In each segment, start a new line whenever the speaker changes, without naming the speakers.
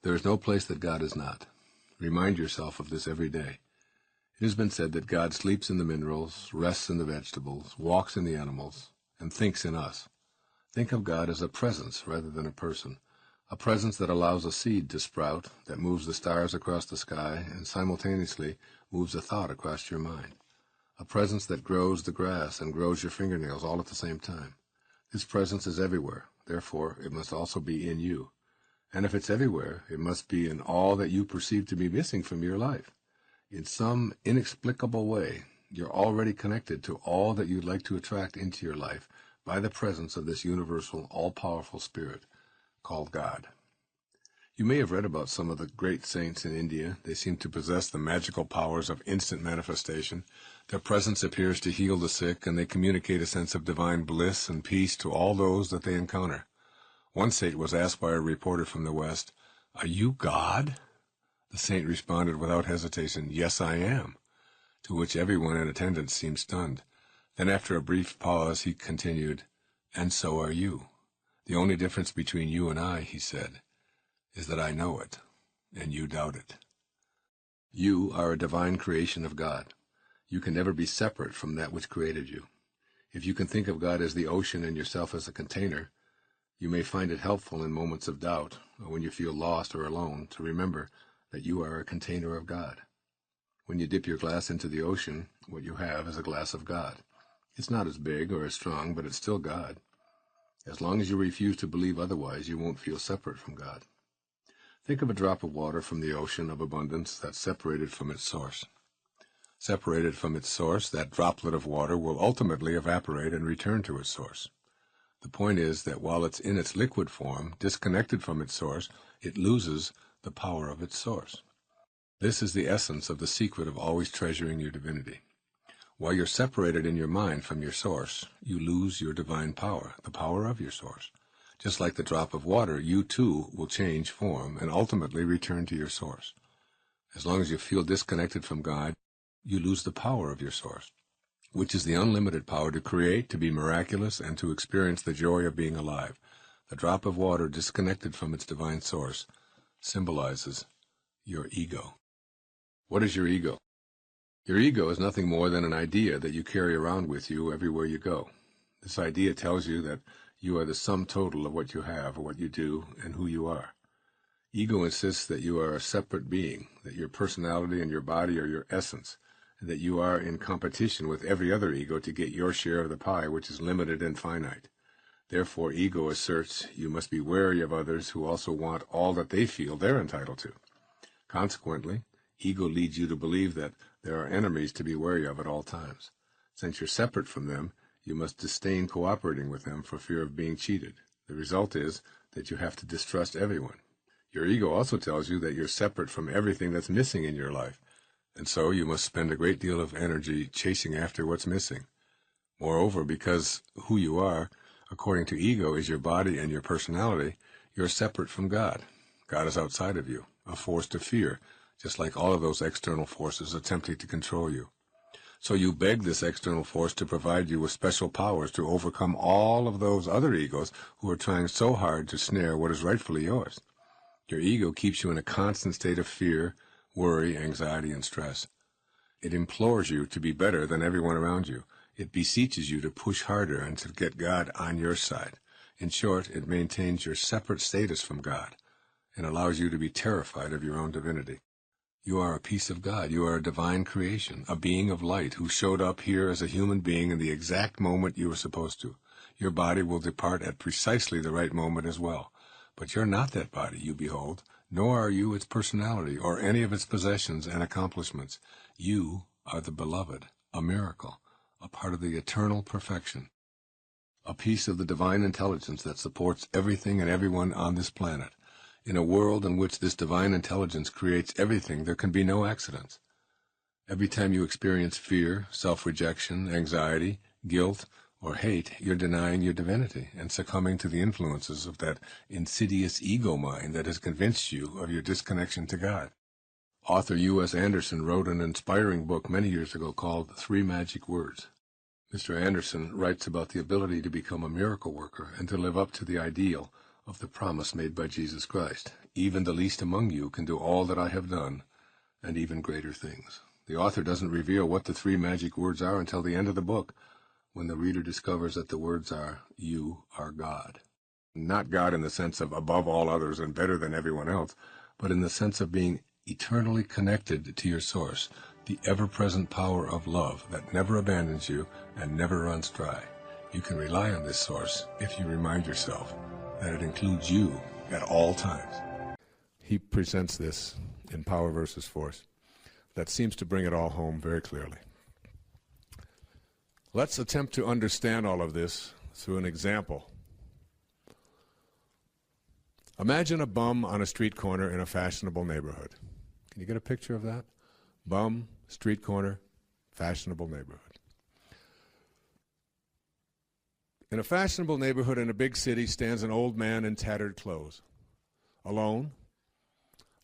There is no place that God is not. Remind yourself of this every day. It has been said that God sleeps in the minerals, rests in the vegetables, walks in the animals, and thinks in us. Think of God as a presence rather than a person, a presence that allows a seed to sprout, that moves the stars across the sky, and simultaneously moves a thought across your mind. A presence that grows the grass and grows your fingernails all at the same time. This presence is everywhere, therefore it must also be in you. And if it's everywhere, it must be in all that you perceive to be missing from your life. In some inexplicable way, you're already connected to all that you'd like to attract into your life by the presence of this universal, all-powerful spirit called God. You may have read about some of the great saints in India. They seem to possess the magical powers of instant manifestation. Their presence appears to heal the sick, and they communicate a sense of divine bliss and peace to all those that they encounter. One saint was asked by a reporter from the West, "Are you God?" The saint responded without hesitation, "Yes, I am," to which everyone in attendance seemed stunned. Then after a brief pause, he continued, "And so are you. The only difference between you and I," he said, "is that I know it, and you doubt it." You are a divine creation of God. You can never be separate from that which created you. If you can think of God as the ocean and yourself as a container, you may find it helpful in moments of doubt, or when you feel lost or alone, to remember that you are a container of God. When you dip your glass into the ocean, what you have is a glass of God. It's not as big or as strong, but it's still God. As long as you refuse to believe otherwise, you won't feel separate from God. Think of a drop of water from the ocean of abundance that's separated from its source. Separated from its source, that droplet of water will ultimately evaporate and return to its source. The point is that while it's in its liquid form, disconnected from its source, it loses the power of its source. This is the essence of the secret of always treasuring your divinity. While you're separated in your mind from your source, you lose your divine power, the power of your source. Just like the drop of water, you too will change form and ultimately return to your source. As long as you feel disconnected from God, you lose the power of your source, which is the unlimited power to create, to be miraculous, and to experience the joy of being alive. The drop of water disconnected from its divine source symbolizes your ego. What is your ego? Your ego is nothing more than an idea that you carry around with you everywhere you go. This idea tells you that you are the sum total of what you have, or what you do, and who you are. Ego insists that you are a separate being, that your personality and your body are your essence, and that you are in competition with every other ego to get your share of the pie, which is limited and finite. Therefore, ego asserts you must be wary of others who also want all that they feel they're entitled to. Consequently, ego leads you to believe that there are enemies to be wary of at all times. Since you're separate from them, you must disdain cooperating with them for fear of being cheated. The result is that you have to distrust everyone. Your ego also tells you that you're separate from everything that's missing in your life, and so you must spend a great deal of energy chasing after what's missing. Moreover, because who you are, according to ego, is your body and your personality, you're separate from God. God is outside of you, a force to fear, just like all of those external forces attempting to control you. So you beg this external force to provide you with special powers to overcome all of those other egos who are trying so hard to snare what is rightfully yours. Your ego keeps you in a constant state of fear, worry, anxiety, and stress. It implores you to be better than everyone around you. It beseeches you to push harder and to get God on your side. In short, it maintains your separate status from God and allows you to be terrified of your own divinity. You are a piece of God. You are a divine creation, a being of light who showed up here as a human being in the exact moment you were supposed to. Your body will depart at precisely the right moment as well. But you're not that body you behold, nor are you its personality or any of its possessions and accomplishments. You are the beloved, a miracle, a part of the eternal perfection, a piece of the divine intelligence that supports everything and everyone on this planet. In a world in which this divine intelligence creates everything, there can be no accidents. Every time you experience fear, self-rejection, anxiety, guilt, or hate, you're denying your divinity and succumbing to the influences of that insidious ego mind that has convinced you of your disconnection to God. Author U.S. Anderson wrote an inspiring book many years ago called 3 Magic Words. Mr. Anderson writes about the ability to become a miracle worker and to live up to the ideal of the promise made by Jesus Christ. even the least among you can do all that I have done, and even greater things. The author doesn't reveal what the 3 magic words are until the end of the book, when the reader discovers that the words are, "You are God." Not God in the sense of above all others and better than everyone else, but in the sense of being eternally connected to your source, the ever-present power of love that never abandons you and never runs dry. You can rely on this source if you remind yourself that it includes you at all times. He presents this in Power versus Force. That seems to bring it all home very clearly. Let's attempt to understand all of this through an example. Imagine a bum on a street corner in a fashionable neighborhood. Can you get a picture of that? Bum, street corner, fashionable neighborhood. In a fashionable neighborhood in a big city stands an old man in tattered clothes, alone,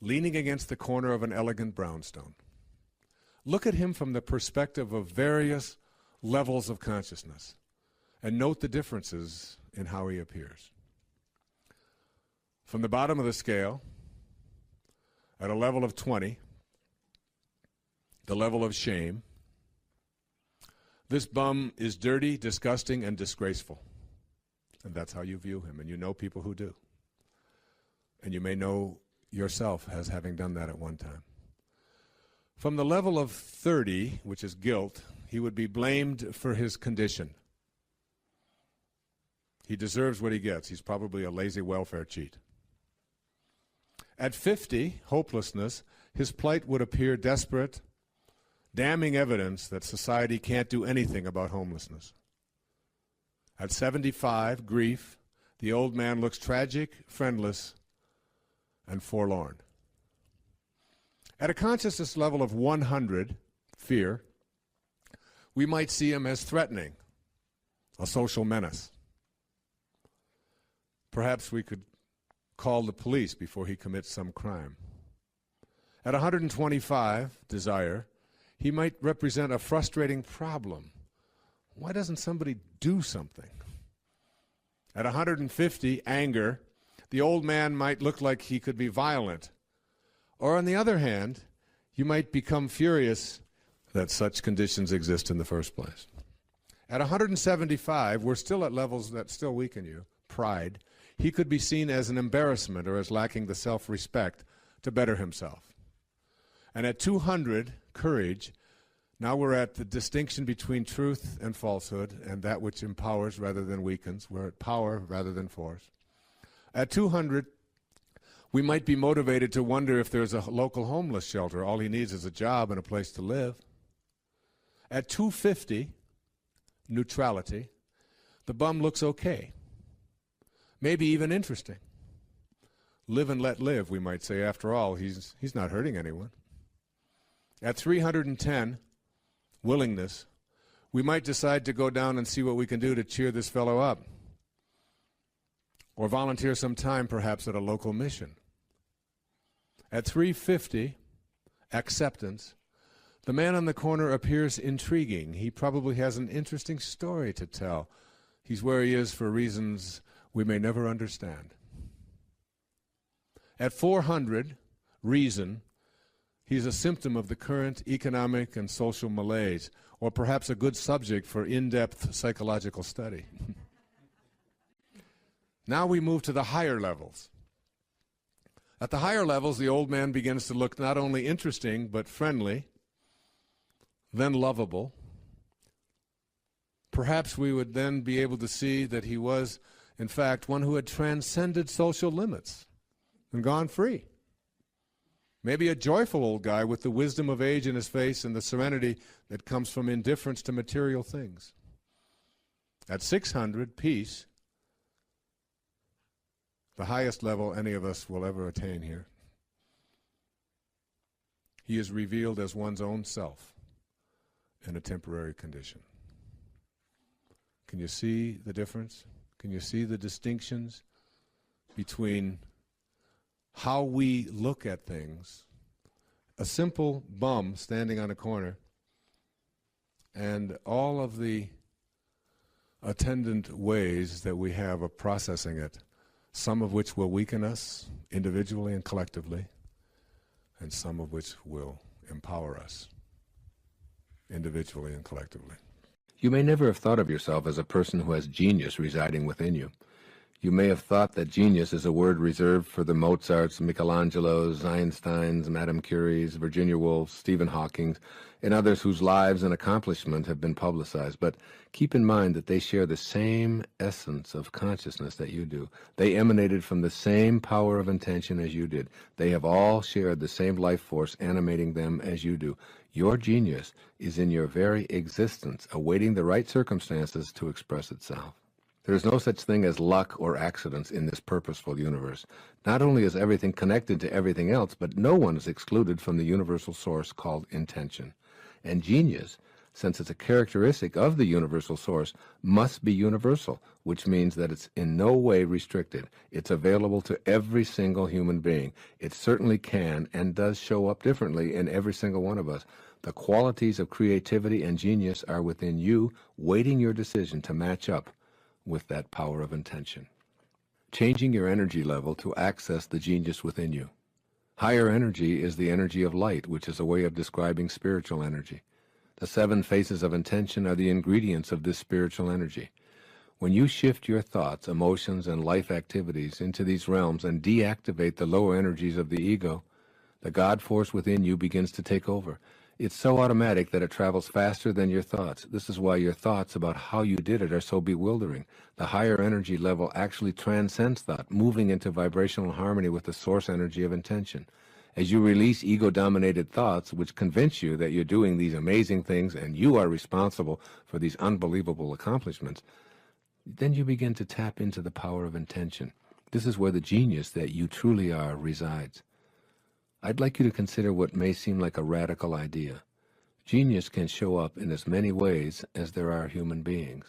leaning against the corner of an elegant brownstone. Look at him from the perspective of various levels of consciousness and note the differences in how he appears. From the bottom of the scale, at a level of 20, the level of shame, this bum is dirty, disgusting, and disgraceful. And that's how you view him, and you know people who do. And you may know yourself as having done that at one time. From the level of 30, which is guilt, he would be blamed for his condition. He deserves what he gets. He's probably a lazy welfare cheat. At 50, hopelessness, his plight would appear desperate, damning evidence that society can't do anything about homelessness. At 75, grief, the old man looks tragic, friendless, and forlorn. At a consciousness level of 100, fear, we might see him as threatening, a social menace. Perhaps we could call the police before he commits some crime. At 125, desire, he might represent a frustrating problem. Why doesn't somebody do something? At 150, anger, the old man might look like he could be violent. Or on the other hand, you might become furious that such conditions exist in the first place. At 175, we're still at levels that still weaken you, pride. He could be seen as an embarrassment or as lacking the self-respect to better himself. And at 200, courage, now we're at the distinction between truth and falsehood and that which empowers rather than weakens. We're at power rather than force. At 200, we might be motivated to wonder if there's a local homeless shelter. All he needs is a job and a place to live. At 250, neutrality, the bum looks okay. Maybe even interesting. Live and let live, we might say. After all, he's not hurting anyone. At 310, willingness, we might decide to go down and see what we can do to cheer this fellow up. Or volunteer some time, perhaps, at a local mission. At 350, acceptance, the man on the corner appears intriguing. He probably has an interesting story to tell. He's where he is for reasons we may never understand. At 400, reason, he's a symptom of the current economic and social malaise, or perhaps a good subject for in-depth psychological study. Now we move to the higher levels. At the higher levels, the old man begins to look not only interesting, but friendly, then lovable. Perhaps we would then be able to see that he was, in fact, one who had transcended social limits and gone free. Maybe a joyful old guy with the wisdom of age in his face and the serenity that comes from indifference to material things. At 600, peace, the highest level any of us will ever attain here. He is revealed as one's own self in a temporary condition. Can you see the difference? Can you see the distinctions between how we look at things? A simple bum standing on a corner and all of the attendant ways that we have of processing it
some of which will weaken us individually and collectively, and some of which will empower us individually and collectively.
You may never have thought of yourself as a person who has genius residing within you. You may have thought that genius is a word reserved for the Mozarts, Michelangelos, Einsteins, Madame Curies, Virginia Woolfs, Stephen Hawking, and others whose lives and accomplishment have been publicized. But keep in mind that they share the same essence of consciousness that you do. They emanated from the same power of intention as you did. They have all shared the same life force animating them as you do. Your genius is in your very existence, awaiting the right circumstances to express itself. There is no such thing as luck or accidents in this purposeful universe. Not only is everything connected to everything else, but no one is excluded from the universal source called intention. And genius, since it's a characteristic of the universal source, must be universal, which means that it's in no way restricted. It's available to every single human being. It certainly can and does show up differently in every single one of us. The qualities of creativity and genius are within you, waiting your decision to match up with that power of intention. Changing your energy level to access the genius within you. Higher energy is the energy of light, which is a way of describing spiritual energy. The 7 phases of intention are the ingredients of this spiritual energy. When you shift your thoughts, emotions, and life activities into these realms and deactivate the lower energies of the ego, the God force within you begins to take over. It's so automatic that it travels faster than your thoughts. This is why your thoughts about how you did it are so bewildering. The higher energy level actually transcends thought, moving into vibrational harmony with the source energy of intention. As you release ego-dominated thoughts, which convince you that you're doing these amazing things and you are responsible for these unbelievable accomplishments, then you begin to tap into the power of intention. This is where the genius that you truly are resides. I'd like you to consider what may seem like a radical idea. Genius can show up in as many ways as there are human beings.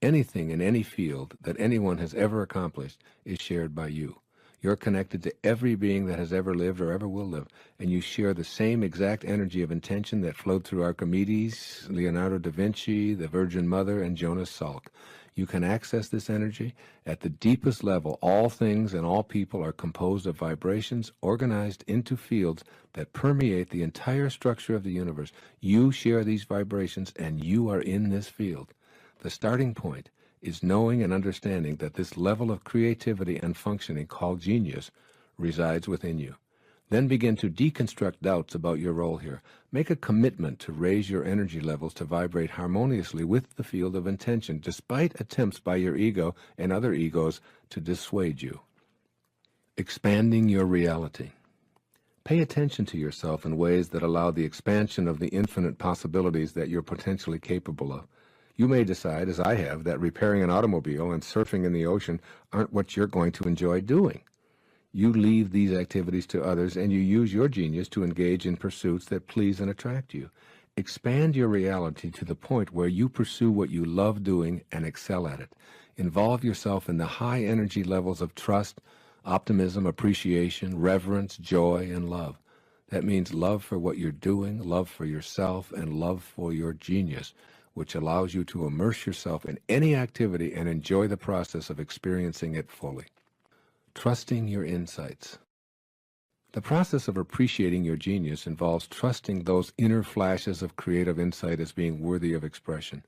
Anything in any field that anyone has ever accomplished is shared by you. You're connected to every being that has ever lived or ever will live, and you share the same exact energy of intention that flowed through Archimedes, Leonardo da Vinci, the Virgin Mother, and Jonas Salk. You can access this energy. At the deepest level, all things and all people are composed of vibrations organized into fields that permeate the entire structure of the universe. You share these vibrations, and you are in this field. The starting point is knowing and understanding that this level of creativity and functioning called genius resides within you. Then begin to deconstruct doubts about your role here. Make a commitment to raise your energy levels to vibrate harmoniously with the field of intention, despite attempts by your ego and other egos to dissuade you. Expanding your reality. Pay attention to yourself in ways that allow the expansion of the infinite possibilities that you're potentially capable of. You may decide, as I have, that repairing an automobile and surfing in the ocean aren't what you're going to enjoy doing. You leave these activities to others, and you use your genius to engage in pursuits that please and attract you. Expand your reality to the point where you pursue what you love doing and excel at it. Involve yourself in the high energy levels of trust, optimism, appreciation, reverence, joy, and love. That means love for what you're doing, love for yourself, and love for your genius, which allows you to immerse yourself in any activity and enjoy the process of experiencing it fully. Trusting your insights. The process of appreciating your genius involves trusting those inner flashes of creative insight as being worthy of expression.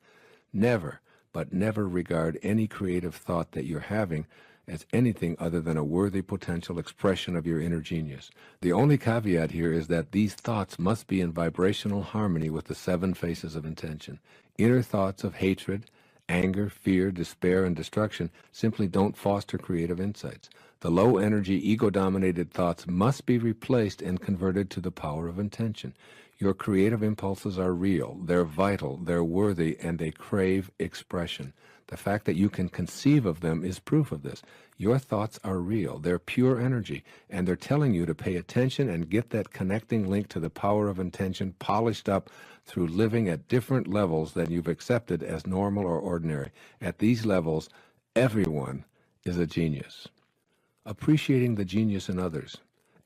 Never, but never regard any creative thought that you're having as anything other than a worthy potential expression of your inner genius. The only caveat here is that these thoughts must be in vibrational harmony with the 7 phases of intention. Inner thoughts of hatred, anger, fear, despair, and destruction simply don't foster creative insights. The low-energy, ego-dominated thoughts must be replaced and converted to the power of intention. Your creative impulses are real, they're vital, they're worthy, and they crave expression. The fact that you can conceive of them is proof of this. Your thoughts are real, they're pure energy, and they're telling you to pay attention and get that connecting link to the power of intention polished up through living at different levels than you've accepted as normal or ordinary. At these levels, everyone is a genius. Appreciating the genius in others.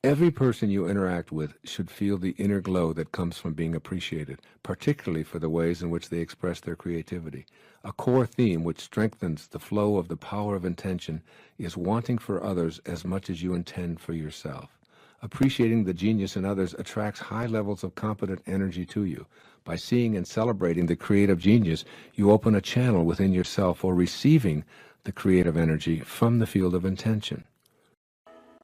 Every person you interact with should feel the inner glow that comes from being appreciated, particularly for the ways in which they express their creativity. A core theme which strengthens the flow of the power of intention is wanting for others as much as you intend for yourself. Appreciating the genius in others attracts high levels of competent energy to you. By seeing and celebrating the creative genius, you open a channel within yourself for receiving the creative energy from the field of intention.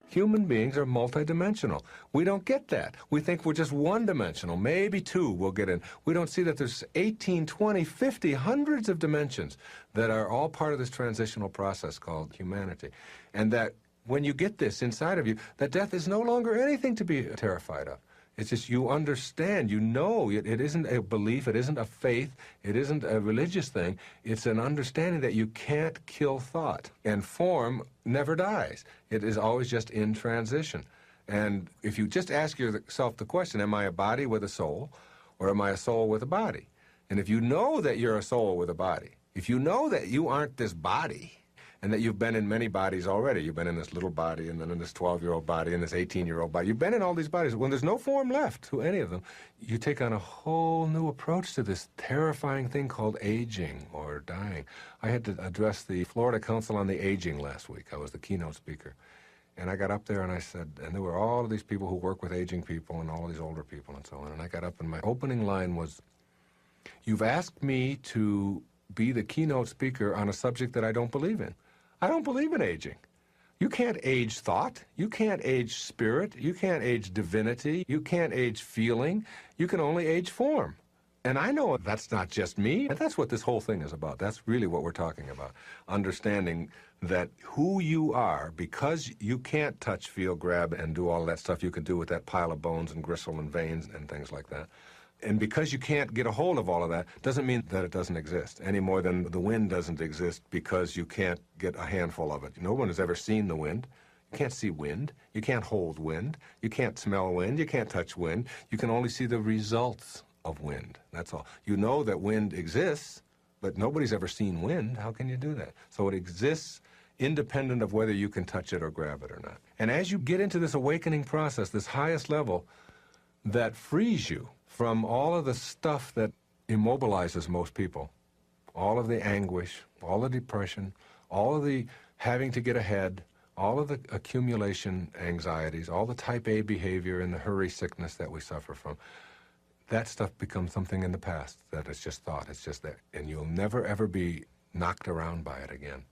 Human beings are multidimensional. We don't get that. We think we're just one-dimensional. Maybe two we'll get in. We don't see that there's 18, 20, 50, hundreds of dimensions that are all part of this transitional process called humanity. And that when you get this inside of you, that death is no longer anything to be terrified of. It's just you understand, you know, it isn't a belief, it isn't a faith, it isn't a religious thing. It's an understanding that you can't kill thought. And form never dies. It is always just in transition. And if you just ask yourself the question, am I a body with a soul, or am I a soul with a body? And if you know that you're a soul with a body, if you know that you aren't this body, and that you've been in many bodies already. You've been in this little body, and then in this 12-year-old body, and this 18-year-old body. You've been in all these bodies. When there's no form left to any of them, you take on a whole new approach to this terrifying thing called aging or dying. I had to address the Florida Council on the Aging last week. I was the keynote speaker. And I got up there and I said, and there were all of these people who work with aging people and all of these older people and so on. And I got up and my opening line was, "You've asked me to be the keynote speaker on a subject that I don't believe in. I don't believe in aging. You can't age thought. You can't age spirit. You can't age divinity. You can't age feeling. You can only age form." And I know that's not just me. And that's what this whole thing is about. That's really what we're talking about. Understanding that who you are, because you can't touch, feel, grab, and do all that stuff you can do with that pile of bones and gristle and veins and things like that. And because you can't get a hold of all of that, doesn't mean that it doesn't exist, any more than the wind doesn't exist because you can't get a handful of it. No one has ever seen the wind. You can't see wind. You can't hold wind. You can't smell wind. You can't touch wind. You can only see the results of wind. That's all. You know that wind exists, but nobody's ever seen wind. How can you do that? So it exists independent of whether you can touch it or grab it or not. And as you get into this awakening process, this highest level that frees you from all of the stuff that immobilizes most people, all of the anguish, all the depression, all of the having to get ahead, all of the accumulation anxieties, all the type A behavior and the hurry sickness that we suffer from, that stuff becomes something in the past that is just thought. It's just there. And you'll never, ever be knocked around by it again.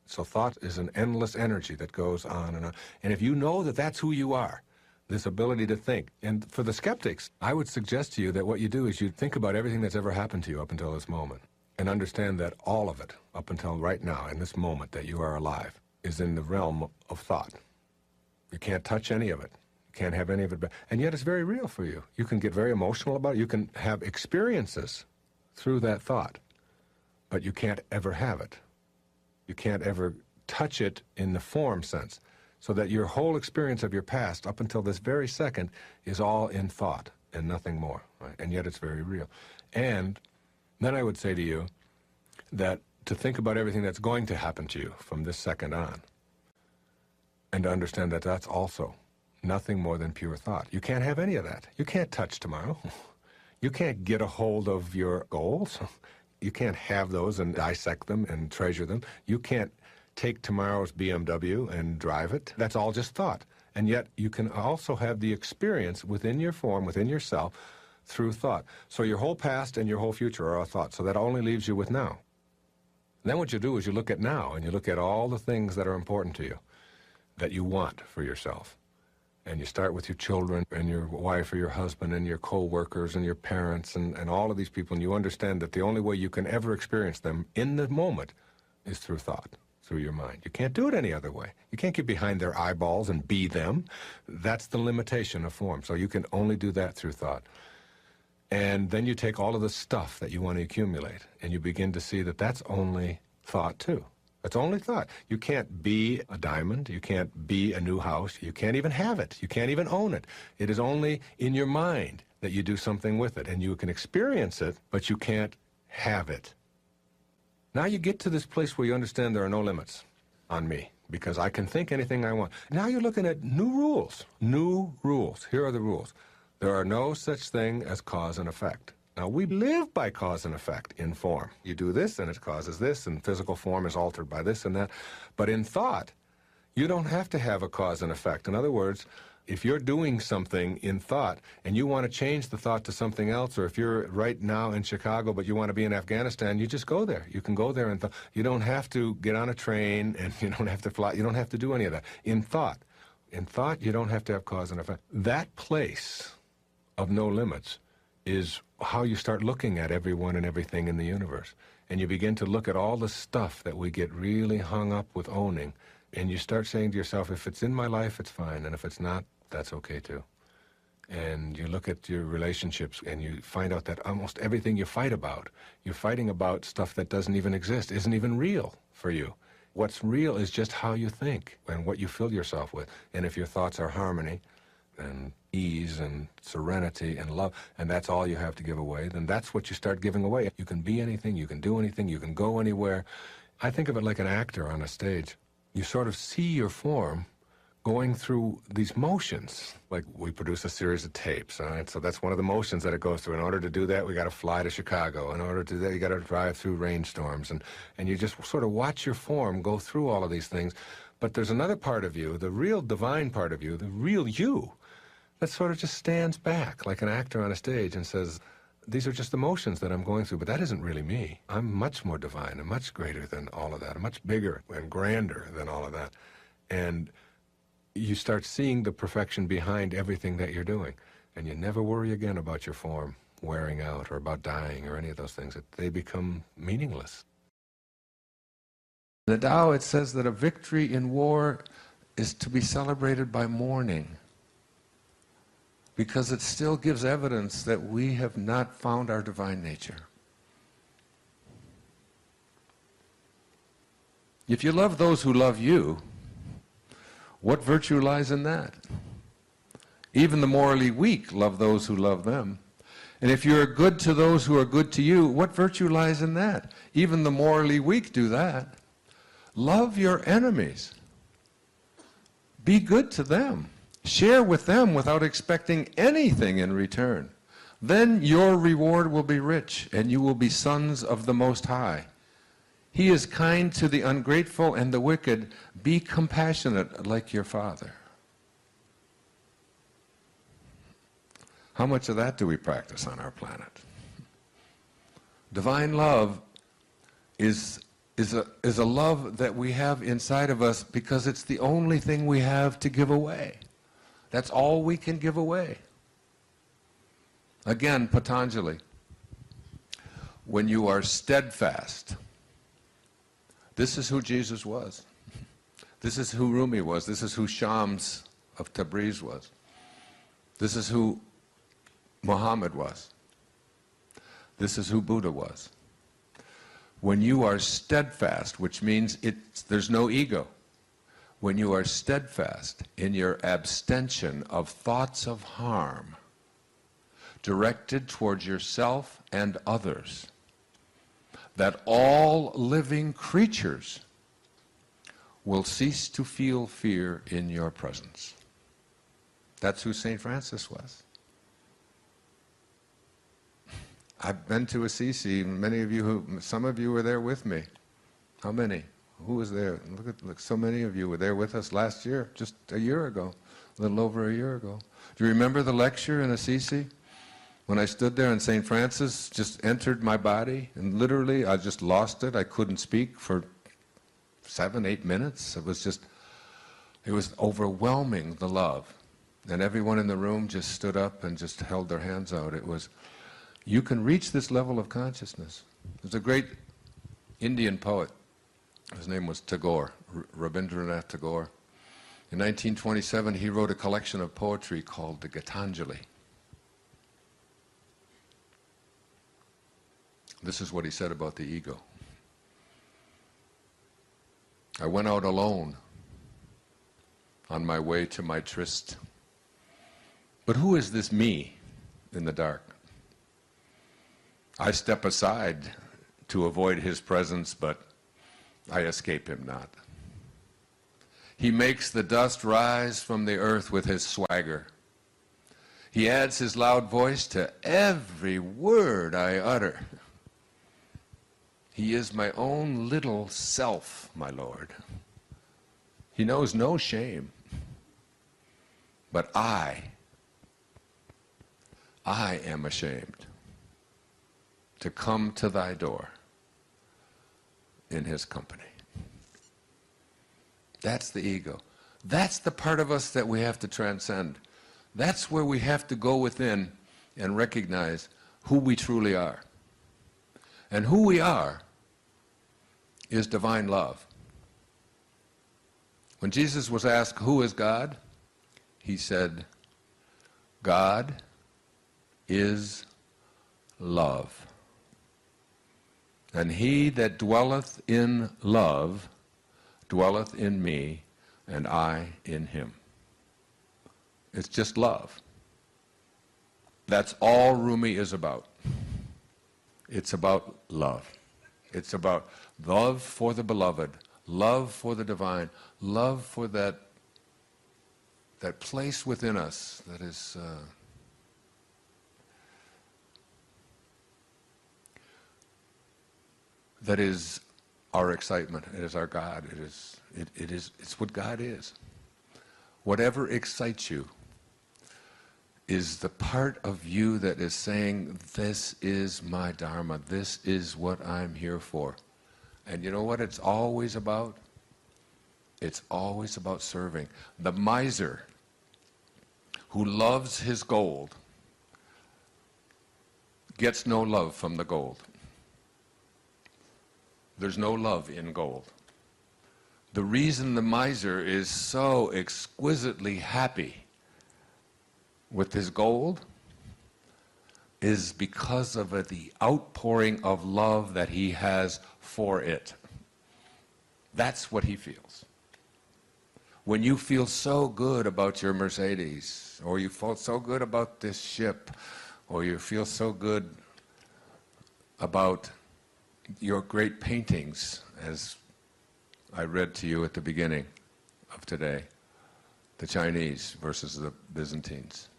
So thought is an endless energy that goes on and on. And if you know that that's who you are, this ability to think. And for the skeptics, I would suggest to you that what you do is you think about everything that's ever happened to you up until this moment and understand that all of it, up until right now, in this moment that you are alive, is in the realm of thought. You can't touch any of it. You can't have any of it. And yet it's very real for you. You can get very emotional about it. You can have experiences through that thought, but you can't ever have it. You can't ever touch it in the form sense. So that your whole experience of your past up until this very second is all in thought and nothing more, right? And yet it's very real. And then I would say to you that to think about everything that's going to happen to you from this second on and to understand that that's also nothing more than pure thought. You can't have any of that. You can't touch tomorrow. You can't get a hold of your goals. You can't have those and dissect them and treasure them. You can't take tomorrow's BMW and drive it. That's all just thought. And yet you can also have the experience within your form, within yourself, through thought. So your whole past and your whole future are a thought. So that only leaves you with now. Then what you do is you look at now and you look at all the things that are important to you, that you want for yourself. And you start with your children and your wife or your husband and your co-workers and your parents and all of these people. And you understand that the only way you can ever experience them in the moment is through thought, through your mind. You can't do it any other way. You can't get behind their eyeballs and be them. That's the limitation of form. So you can only do that through thought. And then you take all of the stuff that you want to accumulate and you begin to see that that's only thought too. That's only thought. You can't be a diamond. You can't be a new house. You can't even have it. You can't even own it. It is only in your mind that you do something with it. And you can experience it, but you can't have it. Now you get to this place where you understand there are no limits on me
because I can think anything I want. Now you're looking at new rules. New rules. Here are the rules. There are no such thing as cause and effect. Now, we live by cause and effect in form. You do this, and it causes this, and physical form is altered by this and that. But in thought, you don't have to have a cause and effect. In other words, if you're doing something in thought and you want to change the thought to something else, or if you're right now in Chicago but you want to be in Afghanistan, you just go there. You can go there and you don't have to get on a train, and you don't have to fly. You don't have to do any of that. In thought, you don't have to have cause and effect. That place of no limits is how you start looking at everyone and everything in the universe. And you begin to look at all the stuff that we get really hung up with owning, and you start saying to yourself, if it's in my life, it's fine, and if it's not, that's okay too. And you look at your relationships and you find out that almost everything you fight about, you're fighting about stuff that doesn't even exist, isn't even real for you. What's real is just how you think and what you fill yourself with. And if your thoughts are harmony and ease and serenity and love, and that's all you have to give away, then that's what you start giving away. You can be anything, you can do anything, you can go anywhere. I think of it like an actor on a stage. You sort of see your form going through these motions. Like, we produce a series of tapes, all right? So that's one of the motions that it goes through. In order to do that, we got to fly to Chicago. In order to do that, you got to drive through rainstorms. And you just sort of watch your form go through all of these things. But there's another part of you, the real divine part of you, the real you, that sort of just stands back like an actor on a stage and says, these are just emotions that I'm going through, but that isn't really me. I'm much more divine and much greater than all of that. I'm much bigger and grander than all of that. And you start seeing the perfection behind everything that you're doing. And you never worry again about your form wearing out or about dying or any of those things. They become meaningless. In the Tao, it says that a victory in war is to be celebrated by mourning, because it still gives evidence that we have not found our divine nature. If you love those who love you, what virtue lies in that? Even the morally weak love those who love them. And if you're good to those who are good to you, what virtue lies in that? Even the morally weak do that. Love your enemies. Be good to them. Share with them without expecting anything in return. Then your reward will be rich, and you will be sons of the Most High. He is kind to the ungrateful and the wicked. Be compassionate like your Father. How much of that do we practice on our planet? Divine love is a love that we have inside of us because it's the only thing we have to give away. That's all we can give away. Again, Patanjali, when you are steadfast, this is who Jesus was. This is who Rumi was. This is who Shams of Tabriz was. This is who Muhammad was. This is who Buddha was. When you are steadfast, which means there's no ego, when you are steadfast in your abstention of thoughts of harm directed towards yourself and others, that all living creatures will cease to feel fear in your presence. That's who St. Francis was. I've been to Assisi. Some of you were there with me. How many? Who was there? Look, so many of you were there with us last year, just a year ago, a little over a year ago. Do you remember the lecture in Assisi? When I stood there and St. Francis just entered my body, and literally I just lost it. I couldn't speak for 7-8 minutes. It was overwhelming, the love. And everyone in the room just stood up and just held their hands out. You can reach this level of consciousness. There's a great Indian poet. His name was Tagore, Rabindranath Tagore. In 1927, he wrote a collection of poetry called the Gitanjali. This is what he said about the ego. I went out alone on my way to my tryst. But who is this me in the dark? I step aside to avoid his presence, but I escape him not. He makes the dust rise from the earth with his swagger. He adds his loud voice to every word I utter. He is my own little self, my Lord. He knows no shame. But I am ashamed to come to thy door in his company. That's the ego. That's the part of us that we have to transcend. That's where we have to go within and recognize who we truly are. And who we are is divine love. When Jesus was asked, who is God? He said, God is love. And he that dwelleth in love dwelleth in me, and I in him. It's just love. That's all Rumi is about. It's about love. It's about love for the beloved, love for the divine, love for that place within us that is our excitement. It is our God. It's what God is. Whatever excites you is the part of you that is saying, this is my Dharma, this is what I'm here for. And you know what it's always about? It's always about serving. The miser who loves his gold gets no love from the gold. There's no love in gold. The reason the miser is so exquisitely happy with his gold is because of the outpouring of love that he has for it. That's what he feels. When you feel so good about your Mercedes, or you feel so good about this ship, or you feel so good about your great paintings, as I read to you at the beginning of today, the Chinese versus the Byzantines.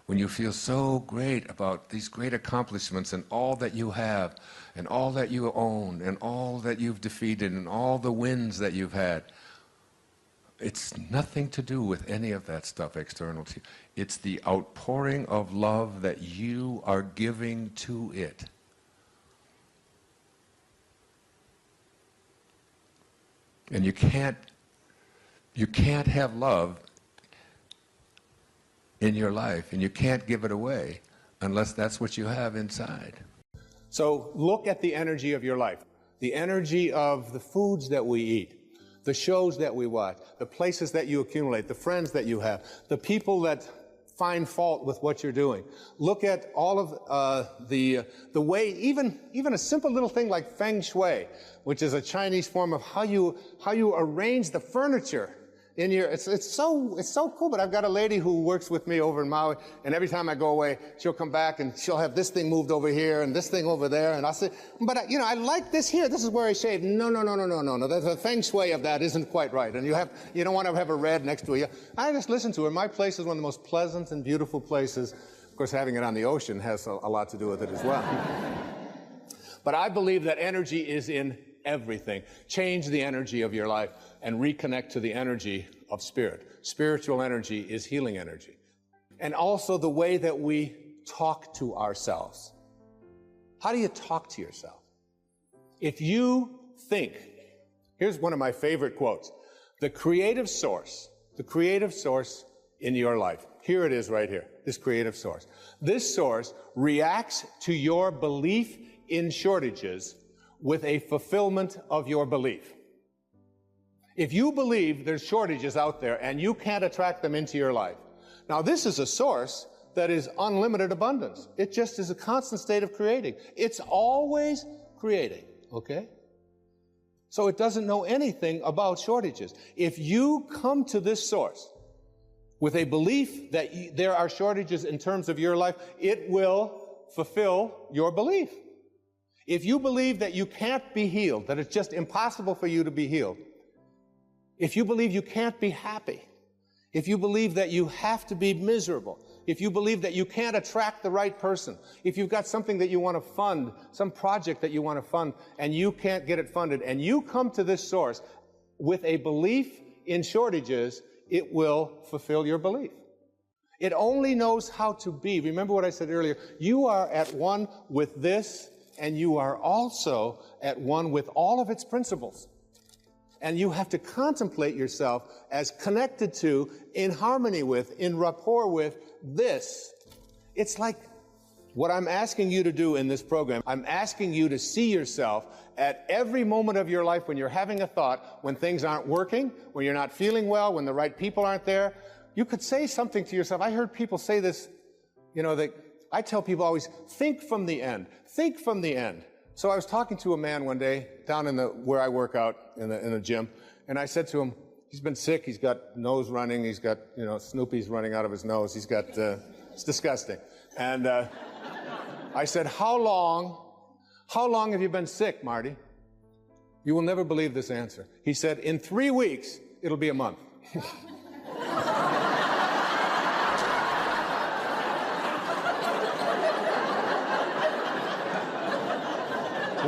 When you feel so great about these great accomplishments and all that you have, and all that you own, and all that you've defeated, and all the wins that you've had, it's nothing to do with any of that stuff external to you. It's the outpouring of love that you are giving to it. And you can't have love in your life, and you can't give it away unless that's what you have inside.
So look at the energy of your life, the energy of the foods that we eat, the shows that we watch, the places that you accumulate, the friends that you have, the people that find fault with what you're doing. Look at all of the way, even a simple little thing like feng shui, which is a Chinese form of how you arrange the furniture in your, it's so cool. But I've got a lady who works with me over in Maui, and every time I go away, she'll come back and she'll have this thing moved over here and this thing over there, and I'll say, but I like this here. This is where I shave. No. The feng shui of that isn't quite right, and you don't want to have a red next to you. I just listen to her. My place is one of the most pleasant and beautiful places. Of course, having it on the ocean has a lot to do with it as well. But I believe that energy is in everything. Change the energy of your life and reconnect to the energy of spirit. Spiritual energy is healing energy. And also the way that we talk to ourselves. How do you talk to yourself? If you think, here's one of my favorite quotes, the creative source in your life, here it is right here, this creative source. This source reacts to your belief in shortages with a fulfillment of your belief. If you believe there's shortages out there and you can't attract them into your life, now this is a source that is unlimited abundance. It just is a constant state of creating. It's always creating, okay? So it doesn't know anything about shortages. If you come to this source with a belief that there are shortages in terms of your life, it will fulfill your belief. If you believe that you can't be healed, that it's just impossible for you to be healed, if you believe you can't be happy, if you believe that you have to be miserable, if you believe that you can't attract the right person, if you've got something that you want to fund, some project that you want to fund, and you can't get it funded, and you come to this source with a belief in shortages, it will fulfill your belief. It only knows how to be. Remember what I said earlier. You are at one with this, and you are also at one with all of its principles. And you have to contemplate yourself as connected to, in harmony with, in rapport with this. It's like what I'm asking you to do in this program. I'm asking you to see yourself at every moment of your life when you're having a thought, when things aren't working, when you're not feeling well, when the right people aren't there. You could say something to yourself. I heard people say this, I tell people always, think from the end. Think from the end. So I was talking to a man one day down in where I work out in the gym, and I said to him, he's been sick, he's got nose running, he's got, Snoopy's running out of his nose, he's got, it's disgusting. And I said, how long have you been sick, Marty? You will never believe this answer. He said, in 3 weeks, it'll be a month.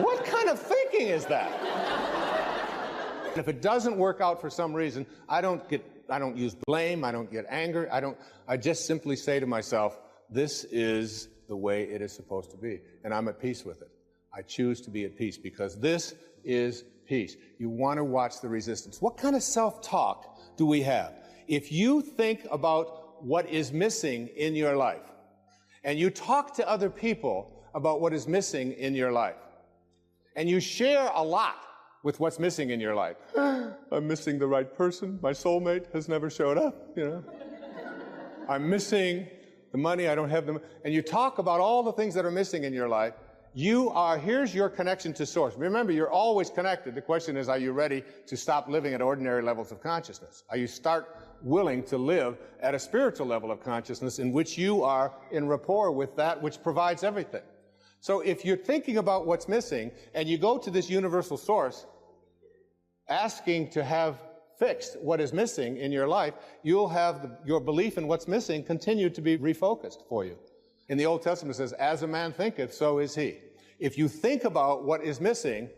What kind of thinking is that? And if it doesn't work out for some reason, I don't use blame, I don't get anger, I just simply say to myself, this is the way it is supposed to be, and I'm at peace with it. I choose to be at peace because this is peace. You want to watch the resistance. What kind of self-talk do we have? If you think about what is missing in your life, and you talk to other people about what is missing in your life, and you share a lot with what's missing in your life. I'm missing the right person. My soulmate has never showed up, I'm missing the money. I don't have them. And you talk about all the things that are missing in your life. Here's your connection to Source. Remember, you're always connected. The question is, are you ready to stop living at ordinary levels of consciousness? Are you willing to live at a spiritual level of consciousness in which you are in rapport with that which provides everything? So if you're thinking about what's missing and you go to this universal source asking to have fixed what is missing in your life, you'll have your belief in what's missing continue to be refocused for you. In the Old Testament it says, as a man thinketh, so is he. If you think about what is missing,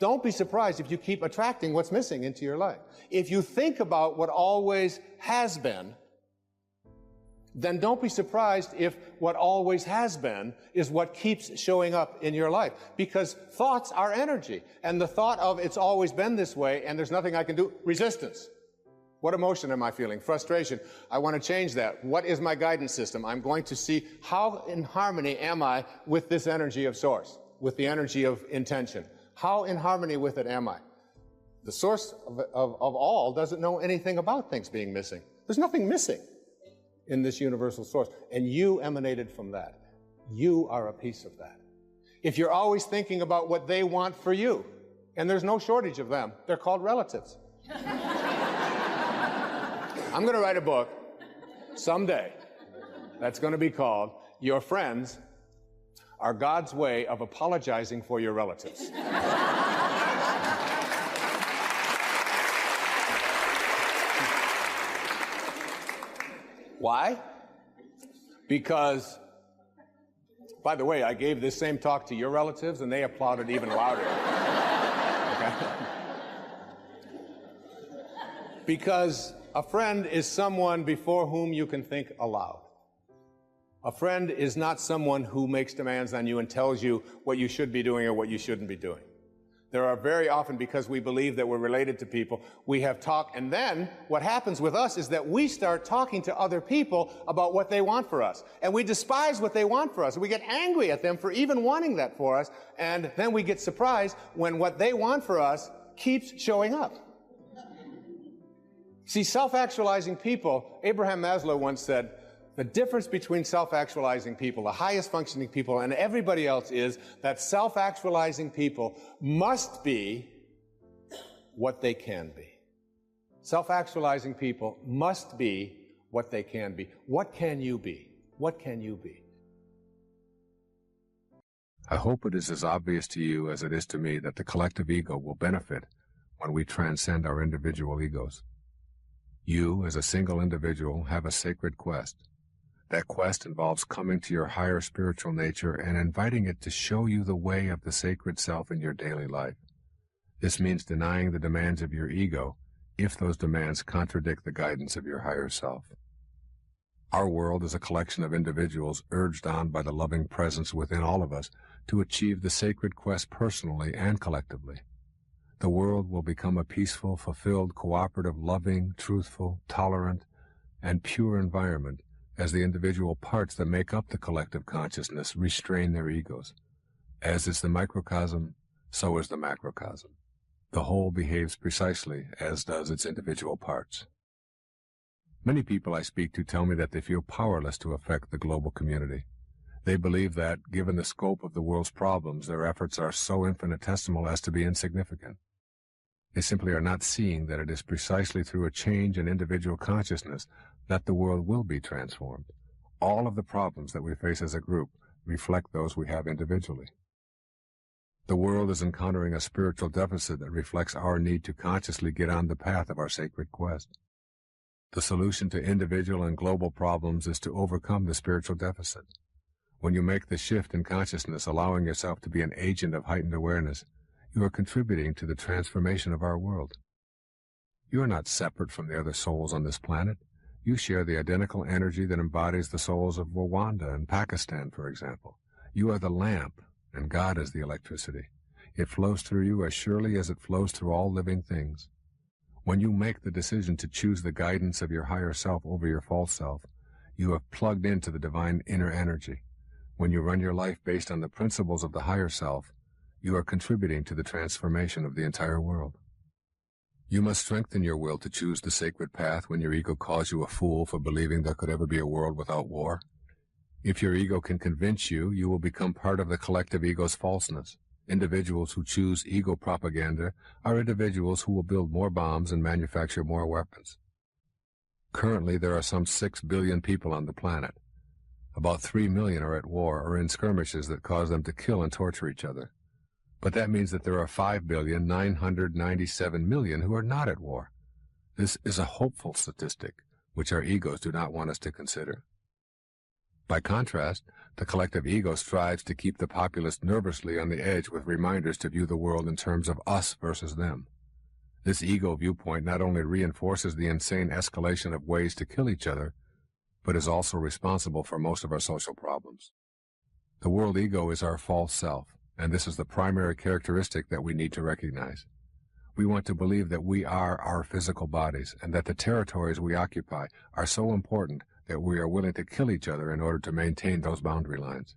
don't be surprised if you keep attracting what's missing into your life. If you think about what always has been, then don't be surprised if what always has been is what keeps showing up in your life. Because thoughts are energy. And the thought of it's always been this way and there's nothing I can do, resistance. What emotion am I feeling? Frustration. I want to change that. What is my guidance system? I'm going to see how in harmony am I with this energy of Source, with the energy of intention. How in harmony with it am I? The source of all doesn't know anything about things being missing. There's nothing missing in this universal source, and you emanated from that. You are a piece of that. If you're always thinking about what they want for you, and there's no shortage of them, they're called relatives. I'm going to write a book someday that's going to be called Your Friends Are God's Way of Apologizing for Your Relatives. Why? Because, by the way, I gave this same talk to your relatives and they applauded even louder. Okay? Because a friend is someone before whom you can think aloud. A friend is not someone who makes demands on you and tells you what you should be doing or what you shouldn't be doing. There are very often, because we believe that we're related to people, we have talk, and then what happens with us is that we start talking to other people about what they want for us. And we despise what they want for us. We get angry at them for even wanting that for us, and then we get surprised when what they want for us keeps showing up. See, self-actualizing people, Abraham Maslow once said, the difference between self-actualizing people, the highest functioning people, and everybody else is that self-actualizing people must be what they can be. Self-actualizing people must be what they can be. What can you be? What can you be?
I hope it is as obvious to you as it is to me that the collective ego will benefit when we transcend our individual egos. You, as a single individual, have a sacred quest. That quest involves coming to your higher spiritual nature and inviting it to show you the way of the sacred self in your daily life. This means denying the demands of your ego if those demands contradict the guidance of your higher self. Our world is a collection of individuals urged on by the loving presence within all of us to achieve the sacred quest personally and collectively. The world will become a peaceful, fulfilled, cooperative, loving, truthful, tolerant, and pure environment as the individual parts that make up the collective consciousness restrain their egos. As is the microcosm, so is the macrocosm. The whole behaves precisely as does its individual parts. Many people I speak to tell me that they feel powerless to affect the global community. They believe that, given the scope of the world's problems, their efforts are so infinitesimal as to be insignificant. They simply are not seeing that it is precisely through a change in individual consciousness that the world will be transformed. All of the problems that we face as a group reflect those we have individually. The world is encountering a spiritual deficit that reflects our need to consciously get on the path of our sacred quest. The solution to individual and global problems is to overcome the spiritual deficit. When you make the shift in consciousness, allowing yourself to be an agent of heightened awareness, you are contributing to the transformation of our world. You are not separate from the other souls on this planet. You share the identical energy that embodies the souls of Rwanda and Pakistan, for example. You are the lamp, and God is the electricity. It flows through you as surely as it flows through all living things. When you make the decision to choose the guidance of your higher self over your false self, you have plugged into the divine inner energy. When you run your life based on the principles of the higher self, you are contributing to the transformation of the entire world. You must strengthen your will to choose the sacred path when your ego calls you a fool for believing there could ever be a world without war. If your ego can convince you, you will become part of the collective ego's falseness. Individuals who choose ego propaganda are individuals who will build more bombs and manufacture more weapons. Currently, there are some 6 billion people on the planet. About 3 million are at war or in skirmishes that cause them to kill and torture each other. But that means that there are 5,997,000,000 who are not at war. This is a hopeful statistic, which our egos do not want us to consider. By contrast, the collective ego strives to keep the populace nervously on the edge with reminders to view the world in terms of us versus them. This ego viewpoint not only reinforces the insane escalation of ways to kill each other, but is also responsible for most of our social problems. The world ego is our false self, and this is the primary characteristic that we need to recognize. We want to believe that we are our physical bodies, and that the territories we occupy are so important that we are willing to kill each other in order to maintain those boundary lines.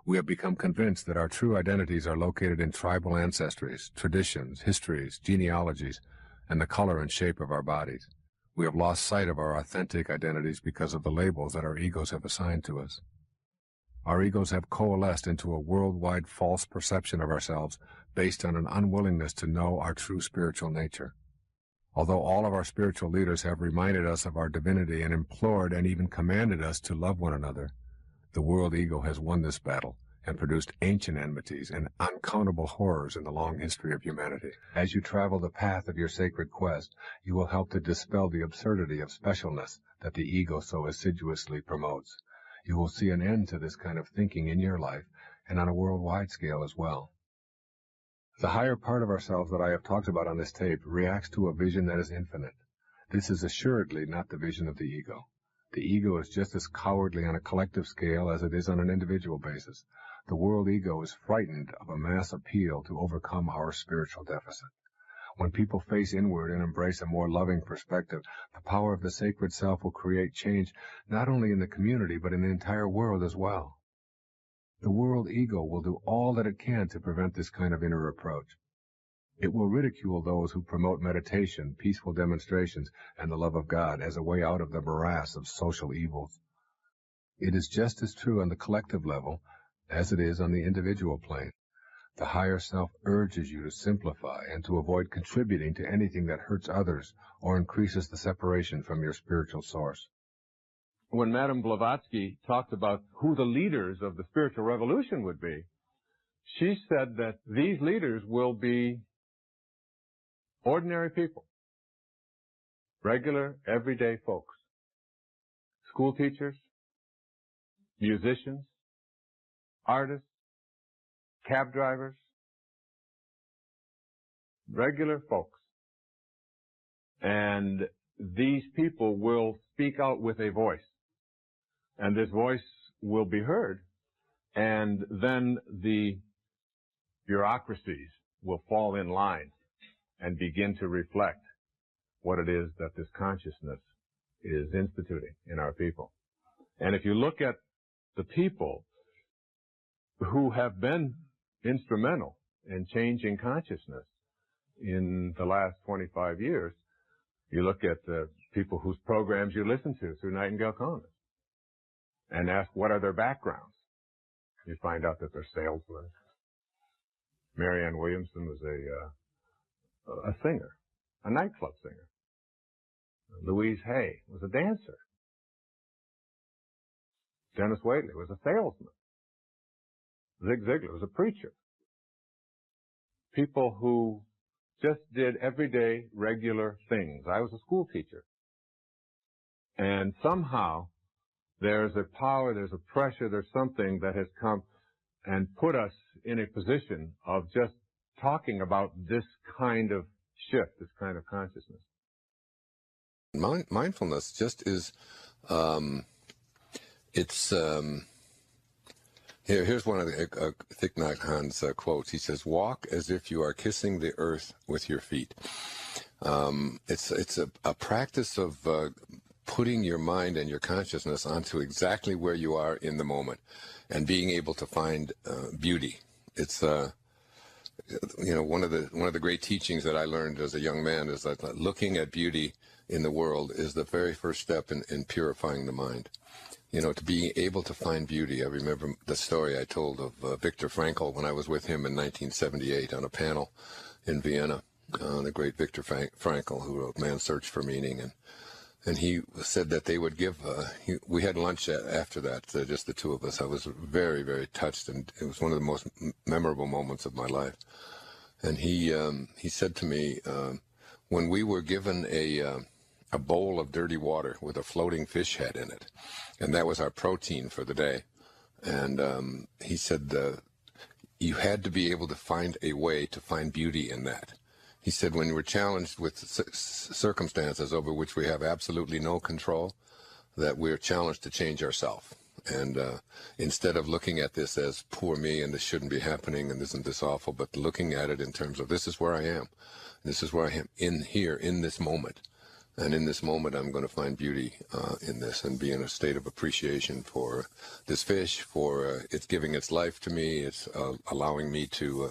We have become convinced that our true identities are located in tribal ancestries, traditions, histories, genealogies, and the color and shape of our bodies. We have lost sight of our authentic identities because of the labels that our egos have assigned to us. Our egos have coalesced into a worldwide false perception of ourselves based on an unwillingness to know our true spiritual nature. Although all of our spiritual leaders have reminded us of our divinity and implored and even commanded us to love one another, the world ego has won this battle and produced ancient enmities and uncountable horrors in the long history of humanity. As you travel the path of your sacred quest, you will help to dispel the absurdity of specialness that the ego so assiduously promotes. You will see an end to this kind of thinking in your life and on a worldwide scale as well. The higher part of ourselves that I have talked about on this tape reacts to a vision that is infinite. This is assuredly not the vision of the ego. The ego is just as cowardly on a collective scale as it is on an individual basis. The world ego is frightened of a mass appeal to overcome our spiritual deficit. When people face inward and embrace a more loving perspective, the power of the sacred self will create change not only in the community but in the entire world as well. The world ego will do all that it can to prevent this kind of inner approach. It will ridicule those who promote meditation, peaceful demonstrations, and the love of God as a way out of the morass of social evils. It is just as true on the collective level as it is on the individual plane. The higher self urges you to simplify and to avoid contributing to anything that hurts others or increases the separation from your spiritual source.
When Madame Blavatsky talked about who the leaders of the spiritual revolution would be, she said that these leaders will be Ordinary people. Regular, everyday folks. School teachers, musicians, artists, cab drivers, regular folks. And these people will speak out with a voice. And this voice will be heard. And then the bureaucracies will fall in line and begin to reflect what it is that this consciousness is instituting in our people. And if you look at the people who have been instrumental in changing consciousness in the last 25 years, you look at the people whose programs you listen to through Nightingale Congress and ask what are their backgrounds. You find out that they're salesmen. Marianne Williamson was a singer, a nightclub singer. Louise Hay was a dancer. Dennis Waitley was a salesman. Zig Ziglar was a preacher. People who just did everyday, regular things. I was a school teacher. And somehow there's a power, there's a pressure, there's something that has come and put us in a position of just talking about this kind of shift, this kind of consciousness.
Mindfulness just is, here's one of the Thich Nhat Hanh's quotes. He says, "Walk as if you are kissing the earth with your feet." It's a practice of putting your mind and your consciousness onto exactly where you are in the moment and being able to find beauty. It's one of the great teachings that I learned as a young man is that looking at beauty in the world is the very first step in purifying the mind. To be able to find beauty. I remember the story I told of Viktor Frankl when I was with him in 1978 on a panel in Vienna, the great Viktor Frankl, who wrote Man's Search for Meaning. And he said that they would give, we had lunch after that, just the two of us. I was very, very touched, and it was one of the most memorable moments of my life. And he said to me, when we were given a bowl of dirty water with a floating fish head in it, and that was our protein for the day. And he said, you had to be able to find a way to find beauty in that. He said, when we're challenged with circumstances over which we have absolutely no control, that we're challenged to change ourselves. And instead of looking at this as poor me and this shouldn't be happening and isn't this awful, but looking at it in terms of this is where I am. This is where I am in this moment. And in this moment, I'm going to find beauty in this and be in a state of appreciation for this fish, for it's giving its life to me. It's allowing me to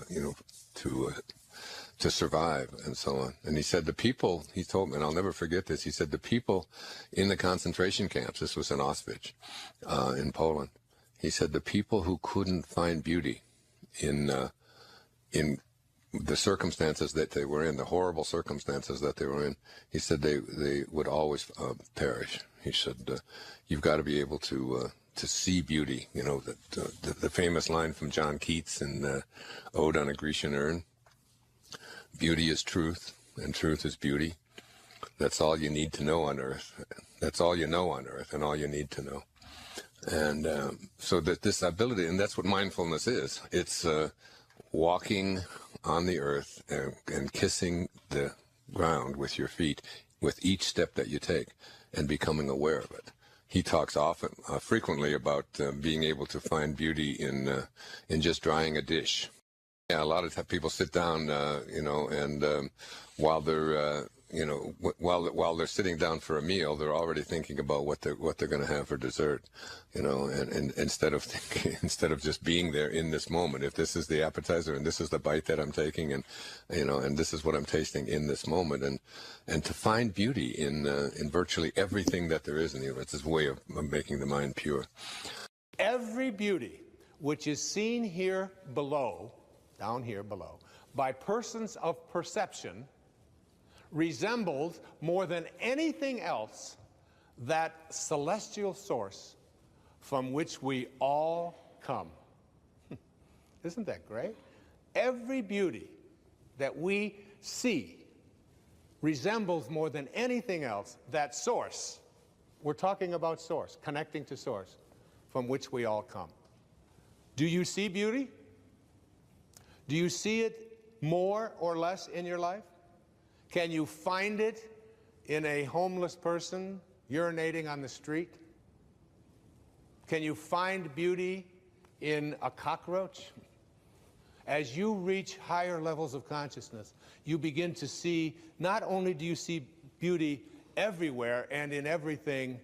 survive and so on. And he said the people, he told me, and I'll never forget this, he said the people in the concentration camps, this was in Auschwitz in Poland, he said the people who couldn't find beauty in the circumstances that they were in, the horrible circumstances that they were in, he said they would always perish. He said, you've got to be able to see beauty. The famous line from John Keats in Ode on a Grecian Urn, beauty is truth, and truth is beauty. That's all you need to know on earth. That's all you know on earth, and all you need to know. And so that this ability, and that's what mindfulness is. It's walking on the earth and kissing the ground with your feet with each step that you take and becoming aware of it. He talks frequently about being able to find beauty in just drying a dish. Yeah, a lot of times people sit down, and while they're while they're sitting down for a meal, they're already thinking about what they're going to have for dessert, and instead of just being there in this moment. If this is the appetizer and this is the bite that I'm taking, and and this is what I'm tasting in this moment, and to find beauty in virtually everything that there is in you. It's this way of making the mind pure.
Every beauty which is seen here below, down here below, by persons of perception resembles more than anything else that celestial source from which we all come. Isn't that great? Every beauty that we see resembles more than anything else that source. We're talking about source, connecting to source, from which we all come. Do you see beauty? Do you see it more or less in your life? Can you find it in a homeless person urinating on the street? Can you find beauty in a cockroach? As you reach higher levels of consciousness, you begin to see, not only do you see beauty everywhere and in everything,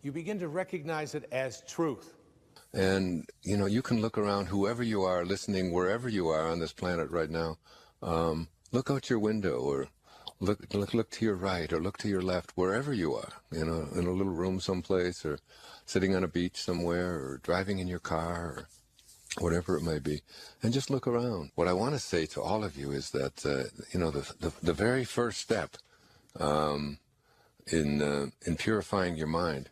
you begin to recognize it as truth.
And, you know, you can look around, whoever you are, listening, wherever you are on this planet right now, look out your window, or look to your right, or look to your left, wherever you are, you know, in a little room someplace, or sitting on a beach somewhere, or driving in your car, or whatever it may be, and just look around. What I want to say to all of you is that, you know, the very first step in purifying your mind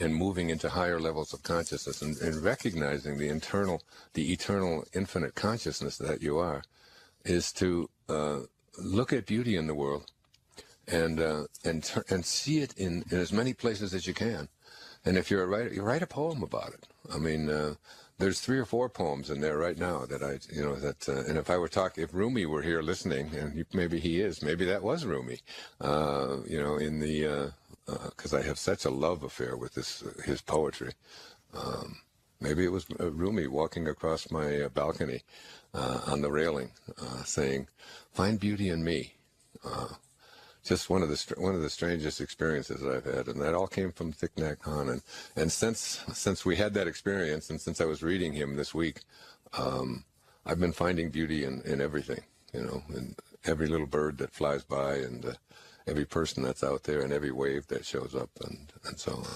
and moving into higher levels of consciousness, and recognizing the eternal, infinite consciousness that you are, is to look at beauty in the world and see it in as many places as you can. And if you're a writer, you write a poem about it. I mean, there's 3 or 4 poems in there right now that and if I were talking, if Rumi were here listening, and maybe he is, maybe that was Rumi, you know, in the, because I have such a love affair with his poetry. Maybe it was Rumi walking across my balcony on the railing, saying, "Find beauty in me." Just one of the strangest experiences that I've had, and that all came from Thich Nhat Hanh. And since we had that experience, and since I was reading him this week, I've been finding beauty in everything, you know, in every little bird that flies by, and every person that's out there, and every wave that shows up, and so on.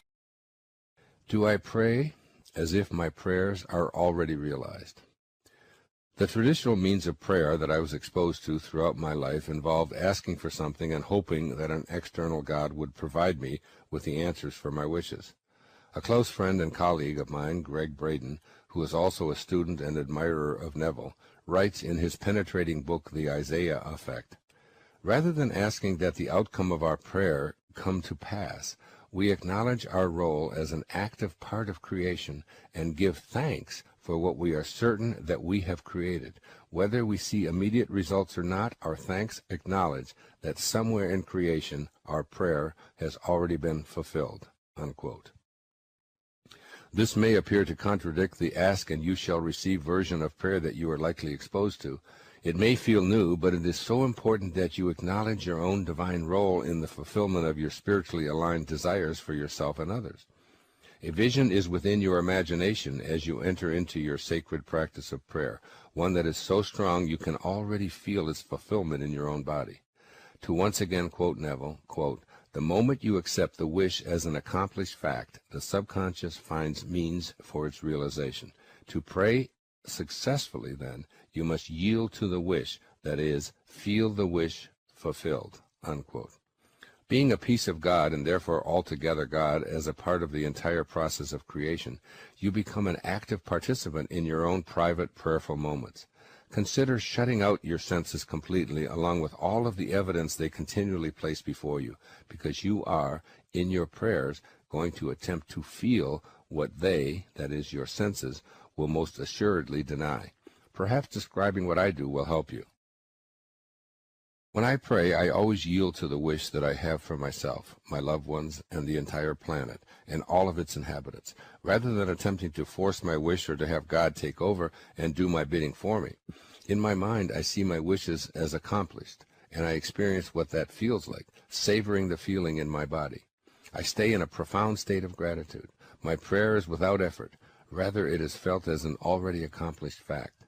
Do I pray as if my prayers are already realized? The traditional means of prayer that I was exposed to throughout my life involved asking for something and hoping that an external God would provide me with the answers for my wishes. A close friend and colleague of mine, Greg Braden, who is also a student and admirer of Neville, writes in his penetrating book, The Isaiah Effect, "Rather than asking that the outcome of our prayer come to pass, we acknowledge our role as an active part of creation and give thanks for what we are certain that we have created. Whether we see immediate results or not, our thanks acknowledge that somewhere in creation our prayer has already been fulfilled." Unquote. This may appear to contradict the ask and you shall receive version of prayer that you are likely exposed to. It may feel new, but it is so important that you acknowledge your own divine role in the fulfillment of your spiritually aligned desires for yourself and others. A vision is within your imagination as you enter into your sacred practice of prayer, one that is so strong you can already feel its fulfillment in your own body. To once again quote Neville, quote, "The moment you accept the wish as an accomplished fact, the subconscious finds means for its realization. To pray successfully, then, you must yield to the wish, that is, feel the wish fulfilled." Unquote. Being a piece of God, and therefore altogether God, as a part of the entire process of creation, you become an active participant in your own private prayerful moments. Consider shutting out your senses completely, along with all of the evidence they continually place before you, because you are, in your prayers, going to attempt to feel what they, that is, your senses, will most assuredly deny. Perhaps describing what I do will help you. When I pray, I always yield to the wish that I have for myself, my loved ones, and the entire planet, and all of its inhabitants, rather than attempting to force my wish or to have God take over and do my bidding for me. In my mind, I see my wishes as accomplished, and I experience what that feels like, savoring the feeling in my body. I stay in a profound state of gratitude. My prayer is without effort. Rather, it is felt as an already accomplished fact.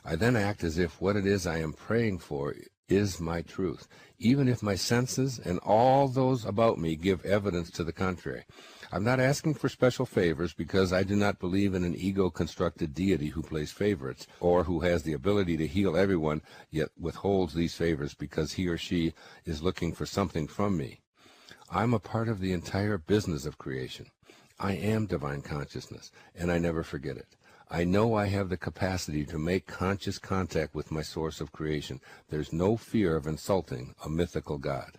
I then act as if what it is I am praying for is my truth, even if my senses and all those about me give evidence to the contrary. I'm not asking for special favors because I do not believe in an ego-constructed deity who plays favorites, or who has the ability to heal everyone, yet withholds these favors because he or she is looking for something from me. I'm a part of the entire business of creation. I am divine consciousness, and I never forget it. I know I have the capacity to make conscious contact with my source of creation. There's no fear of insulting a mythical God.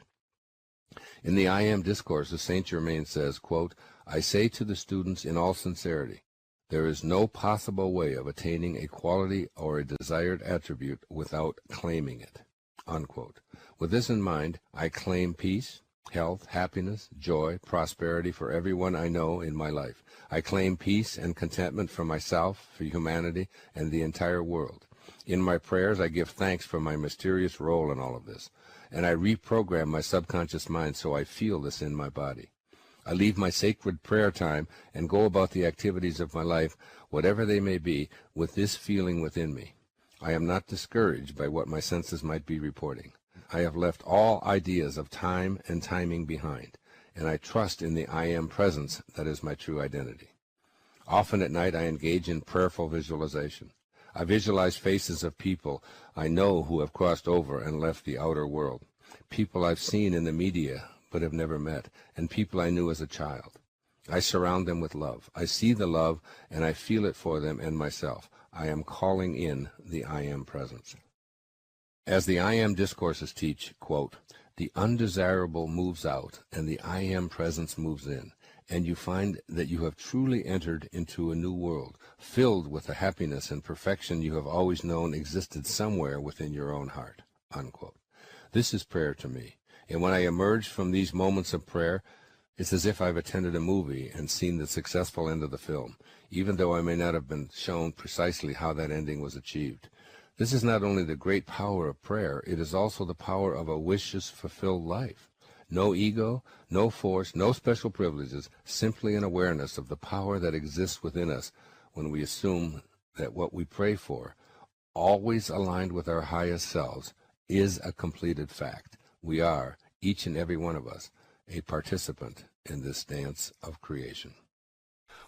In the I Am Discourses, Saint Germain says, quote, I say to the students in all sincerity, there is no possible way of attaining a quality or a desired attribute without claiming it, unquote. With this in mind, I claim peace, health, happiness, joy, prosperity for everyone I know in my life. I claim peace and contentment for myself, for humanity, and the entire world. In my prayers, I give thanks for my mysterious role in all of this, and I reprogram my subconscious mind so I feel this in my body. I leave my sacred prayer time and go about the activities of my life, whatever they may be, with this feeling within me. I am not discouraged by what my senses might be reporting. I have left all ideas of time and timing behind, and I trust in the I Am presence that is my true identity. Often at night I engage in prayerful visualization. I visualize faces of people I know who have crossed over and left the outer world, people I've seen in the media but have never met, and people I knew as a child. I surround them with love. I see the love, and I feel it for them and myself. I am calling in the I Am presence. As the I Am Discourses teach, quote, the undesirable moves out, and the I Am presence moves in, and you find that you have truly entered into a new world, filled with the happiness and perfection you have always known existed somewhere within your own heart, unquote. This is prayer to me. And when I emerge from these moments of prayer, it's as if I've attended a movie and seen the successful end of the film, even though I may not have been shown precisely how that ending was achieved. This is not only the great power of prayer, it is also the power of a wishes-fulfilled life. No ego, no force, no special privileges, simply an awareness of the power that exists within us when we assume that what we pray for, always aligned with our highest selves, is a completed fact. We are, each and every one of us, a participant in this dance of creation.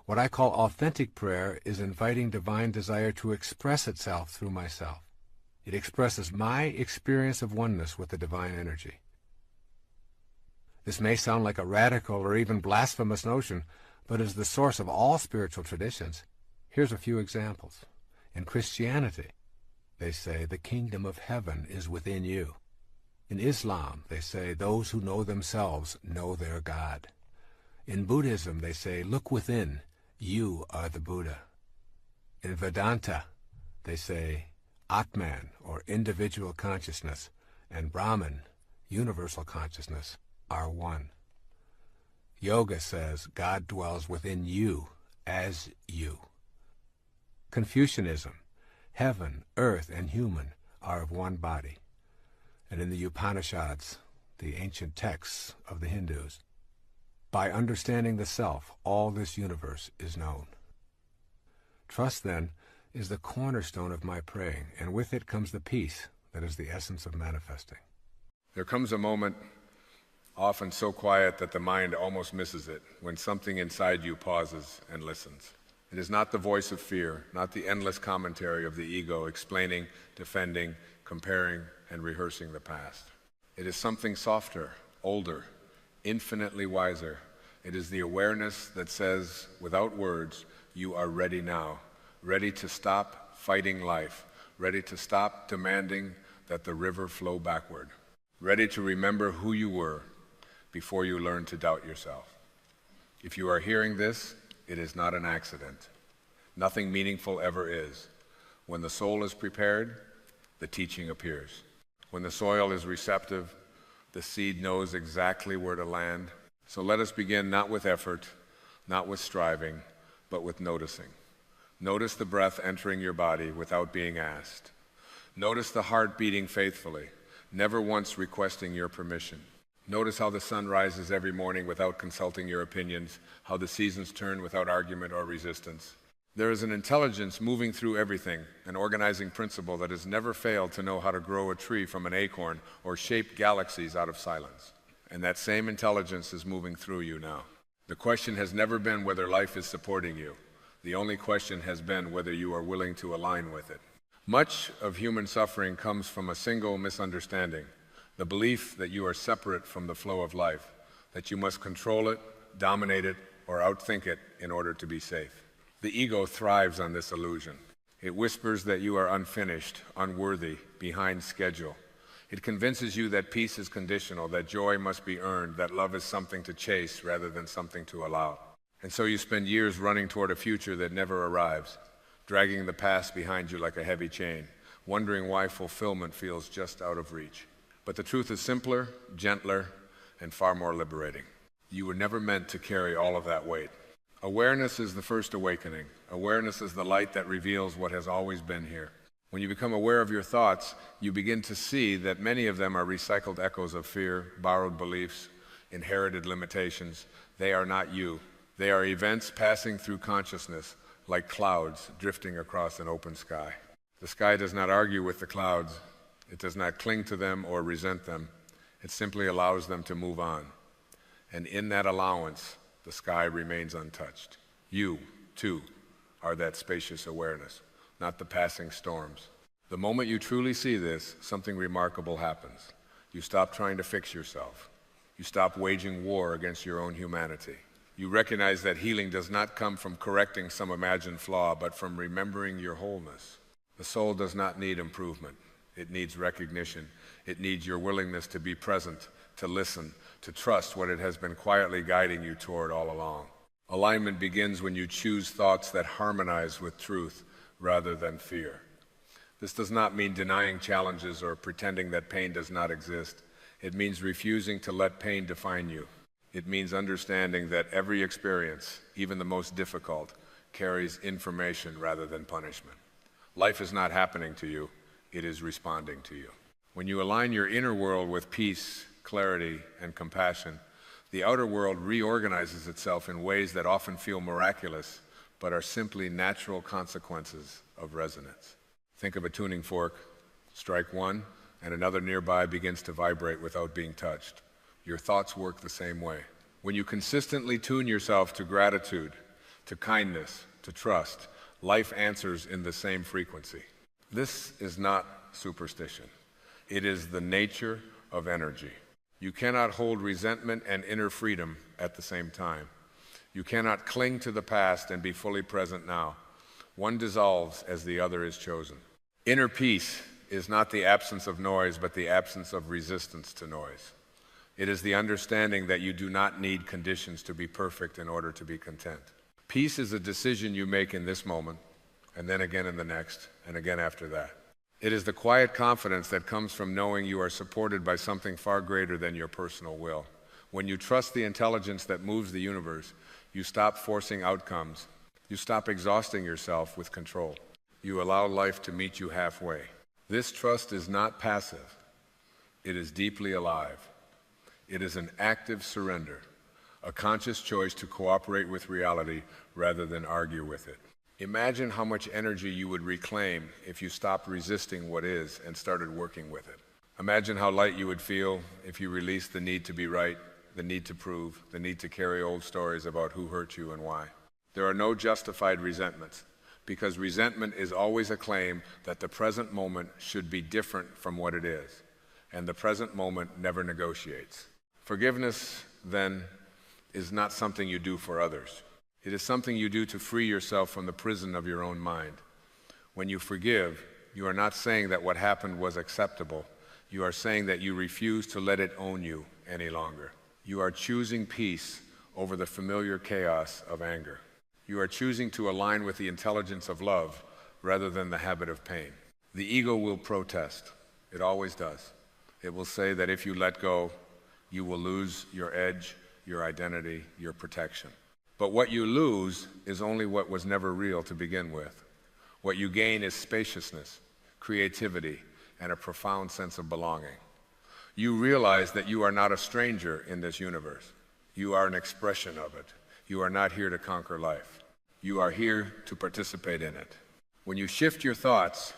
What I call authentic prayer is inviting divine desire to express itself through myself. It expresses my experience of oneness with the divine energy. This may sound like a radical or even blasphemous notion, but is the source of all spiritual traditions. Here's a few examples. In Christianity, they say the kingdom of heaven is within you. In Islam, they say those who know themselves know their God. In Buddhism, they say, look within, you are the Buddha. In Vedanta, they say Atman, or individual consciousness, and Brahman, universal consciousness, are one. Yoga says God dwells within you as you. Confucianism, heaven, earth, and human are of one body. And in the Upanishads, the ancient texts of the Hindus, by understanding the self, all this universe is known. Trust, then, is the cornerstone of my praying, and with it comes the peace that is the essence of manifesting.
There comes a moment, often so quiet that the mind almost misses it, when something inside you pauses and listens. It is not the voice of fear, not the endless commentary of the ego explaining, defending, comparing, and rehearsing the past. It is something softer, older, infinitely wiser. It is the awareness that says, without words, you are ready now, ready to stop fighting life, ready to stop demanding that the river flow backward, ready to remember who you were before you learn to doubt yourself. If you are hearing this, it is not an accident. Nothing meaningful ever is. When the soul is prepared, the teaching appears. When the soil is receptive, the seed knows exactly where to land. So let us begin not with effort, not with striving, but with noticing. Notice the breath entering your body without being asked. Notice the heart beating faithfully, never once requesting your permission. Notice how the sun rises every morning without consulting your opinions, how the seasons turn without argument or resistance. There is an intelligence moving through everything, an organizing principle that has never failed to know how to grow a tree from an acorn or shape galaxies out of silence. And that same intelligence is moving through you now. The question has never been whether life is supporting you. The only question has been whether you are willing to align with it. Much of human suffering comes from a single misunderstanding, the belief that you are separate from the flow of life, that you must control it, dominate it, or outthink it in order to be safe. The ego thrives on this illusion. It whispers that you are unfinished, unworthy, behind schedule. It convinces you that peace is conditional, that joy must be earned, that love is something to chase rather than something to allow. And so you spend years running toward a future that never arrives, dragging the past behind you like a heavy chain, wondering why fulfillment feels just out of reach. But the truth is simpler, gentler, and far more liberating. You were never meant to carry all of that weight. Awareness is the first awakening. Awareness is the light that reveals what has always been here. When you become aware of your thoughts, you begin to see that many of them are recycled echoes of fear, borrowed beliefs, inherited limitations. They are not you. They are events passing through consciousness, like clouds drifting across an open sky. The sky does not argue with the clouds. It does not cling to them or resent them. It simply allows them to move on. And in that allowance, the sky remains untouched. You, too, are that spacious awareness, not the passing storms. The moment you truly see this, something remarkable happens. You stop trying to fix yourself. You stop waging war against your own humanity. You recognize that healing does not come from correcting some imagined flaw, but from remembering your wholeness. The soul does not need improvement. It needs recognition. It needs your willingness to be present, to listen, to trust what it has been quietly guiding you toward all along. Alignment begins when you choose thoughts that harmonize with truth rather than fear. This does not mean denying challenges or pretending that pain does not exist. It means refusing to let pain define you. It means understanding that every experience, even the most difficult, carries information rather than punishment. Life is not happening to you, it is responding to you. When you align your inner world with peace, clarity, and compassion, the outer world reorganizes itself in ways that often feel miraculous, but are simply natural consequences of resonance. Think of a tuning fork. Strike one, and another nearby begins to vibrate without being touched. Your thoughts work the same way. When you consistently tune yourself to gratitude, to kindness, to trust, life answers in the same frequency. This is not superstition. It is the nature of energy. You cannot hold resentment and inner freedom at the same time. You cannot cling to the past and be fully present now. One dissolves as the other is chosen. Inner peace is not the absence of noise, but the absence of resistance to noise. It is the understanding that you do not need conditions to be perfect in order to be content. Peace is a decision you make in this moment, and then again in the next, and again after that. It is the quiet confidence that comes from knowing you are supported by something far greater than your personal will. When you trust the intelligence that moves the universe, you stop forcing outcomes. You stop exhausting yourself with control. You allow life to meet you halfway. This trust is not passive. It is deeply alive. It is an active surrender, a conscious choice to cooperate with reality rather than argue with it. Imagine how much energy you would reclaim if you stopped resisting what is and started working with it. Imagine how light you would feel if you released the need to be right, the need to prove, the need to carry old stories about who hurt you and why. There are no justified resentments, because resentment is always a claim that the present moment should be different from what it is, and the present moment never negotiates. Forgiveness, then, is not something you do for others. It is something you do to free yourself from the prison of your own mind. When you forgive, you are not saying that what happened was acceptable. You are saying that you refuse to let it own you any longer. You are choosing peace over the familiar chaos of anger. You are choosing to align with the intelligence of love rather than the habit of pain. The ego will protest. It always does. It will say that if you let go, you will lose your edge, your identity, your protection. But what you lose is only what was never real to begin with. What you gain is spaciousness, creativity, and a profound sense of belonging. You realize that you are not a stranger in this universe. You are an expression of it. You are not here to conquer life. You are here to participate in it. When you shift your thoughts,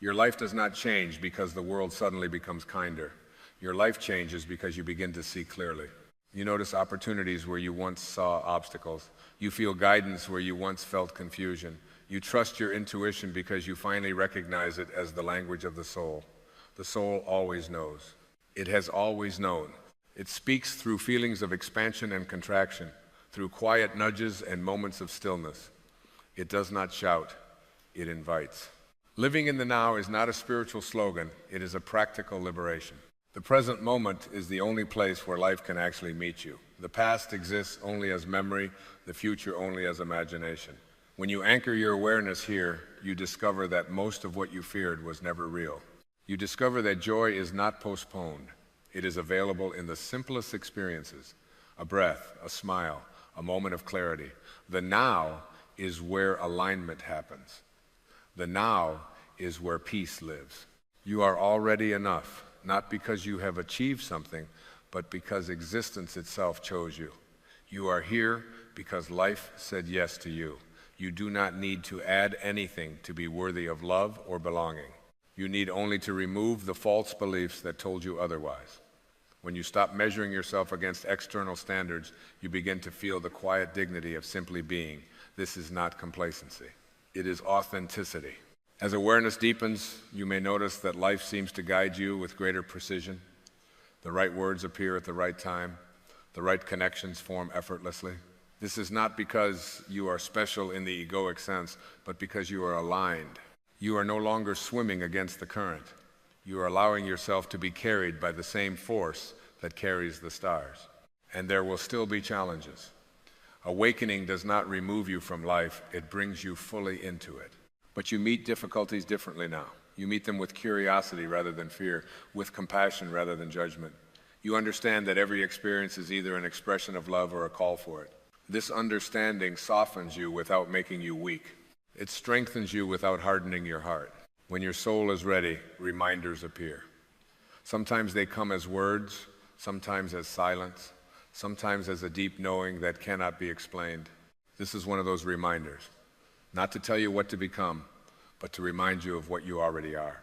your life does not change because the world suddenly becomes kinder. Your life changes because you begin to see clearly. You notice opportunities where you once saw obstacles. You feel guidance where you once felt confusion. You trust your intuition because you finally recognize it as the language of the soul. The soul always knows. It has always known. It speaks through feelings of expansion and contraction, through quiet nudges and moments of stillness. It does not shout, it invites. Living in the now is not a spiritual slogan, it is a practical liberation. The present moment is the only place where life can actually meet you. The past exists only as memory, the future only as imagination. When you anchor your awareness here, you discover that most of what you feared was never real. You discover that joy is not postponed. It is available in the simplest experiences: a breath, a smile, a moment of clarity. The now is where alignment happens. The now is where peace lives. You are already enough, not because you have achieved something, but because existence itself chose you. You are here because life said yes to you. You do not need to add anything to be worthy of love or belonging. You need only to remove the false beliefs that told you otherwise. When you stop measuring yourself against external standards, you begin to feel the quiet dignity of simply being. This is not complacency. It is authenticity. As awareness deepens, you may notice that life seems to guide you with greater precision. The right words appear at the right time. The right connections form effortlessly. This is not because you are special in the egoic sense, but because you are aligned. You are no longer swimming against the current. You are allowing yourself to be carried by the same force that carries the stars. And there will still be challenges. Awakening does not remove you from life, it brings you fully into it. But you meet difficulties differently now. You meet them with curiosity rather than fear, with compassion rather than judgment. You understand that every experience is either an expression of love or a call for it. This understanding softens you without making you weak. It strengthens you without hardening your heart. When your soul is ready, reminders appear. Sometimes they come as words, sometimes as silence, sometimes as a deep knowing that cannot be explained. This is one of those reminders, not to tell you what to become, but to remind you of what you already are,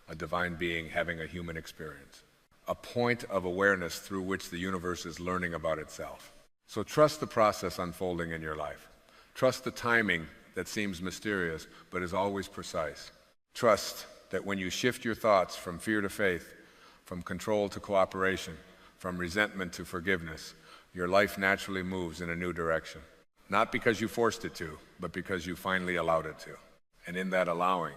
a divine being having a human experience, a point of awareness through which the universe is learning about itself. So trust the process unfolding in your life. Trust the timing that seems mysterious, but is always precise. Trust that when you shift your thoughts from fear to faith, from control to cooperation, from resentment to forgiveness, your life naturally moves in a new direction. Not because you forced it to, but because you finally allowed it to. And in that allowing,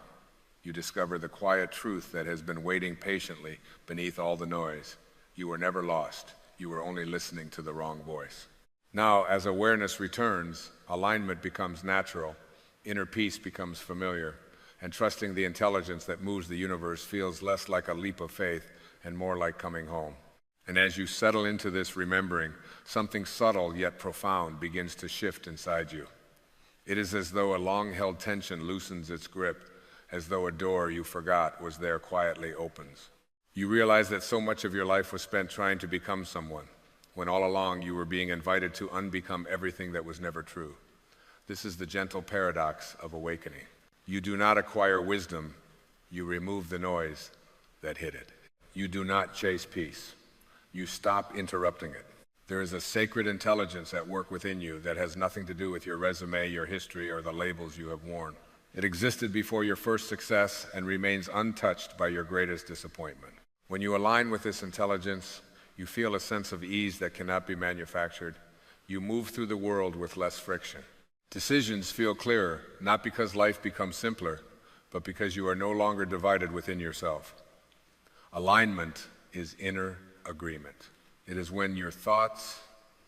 you discover the quiet truth that has been waiting patiently beneath all the noise. You were never lost. You were only listening to the wrong voice. Now, as awareness returns, alignment becomes natural, inner peace becomes familiar, and trusting the intelligence that moves the universe feels less like a leap of faith and more like coming home. And as you settle into this remembering, something subtle yet profound begins to shift inside you. It is as though a long-held tension loosens its grip, as though a door you forgot was there quietly opens. You realize that so much of your life was spent trying to become someone, when all along you were being invited to unbecome everything that was never true. This is the gentle paradox of awakening. You do not acquire wisdom, you remove the noise that hid it. You do not chase peace. You stop interrupting it. There is a sacred intelligence at work within you that has nothing to do with your resume, your history, or the labels you have worn. It existed before your first success and remains untouched by your greatest disappointment. When you align with this intelligence, you feel a sense of ease that cannot be manufactured. You move through the world with less friction. Decisions feel clearer, not because life becomes simpler, but because you are no longer divided within yourself. Alignment is inner agreement. It is when your thoughts,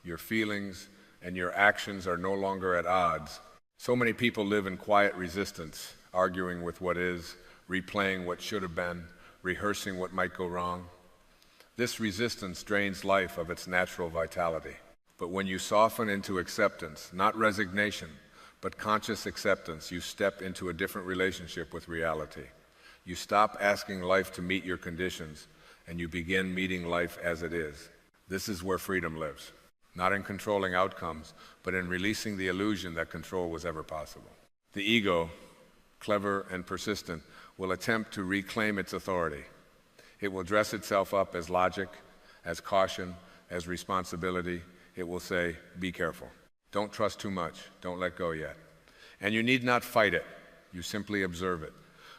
your feelings, and your actions are no longer at odds. So many people live in quiet resistance, arguing with what is, replaying what should have been, rehearsing what might go wrong. This resistance drains life of its natural vitality. But when you soften into acceptance, not resignation, but conscious acceptance, you step into a different relationship with reality. You stop asking life to meet your conditions, and you begin meeting life as it is. This is where freedom lives, not in controlling outcomes, but in releasing the illusion that control was ever possible. The ego, clever and persistent, will attempt to reclaim its authority. It will dress itself up as logic, as caution, as responsibility. It will say, be careful. Don't trust too much. Don't let go yet. And you need not fight it. You simply observe it.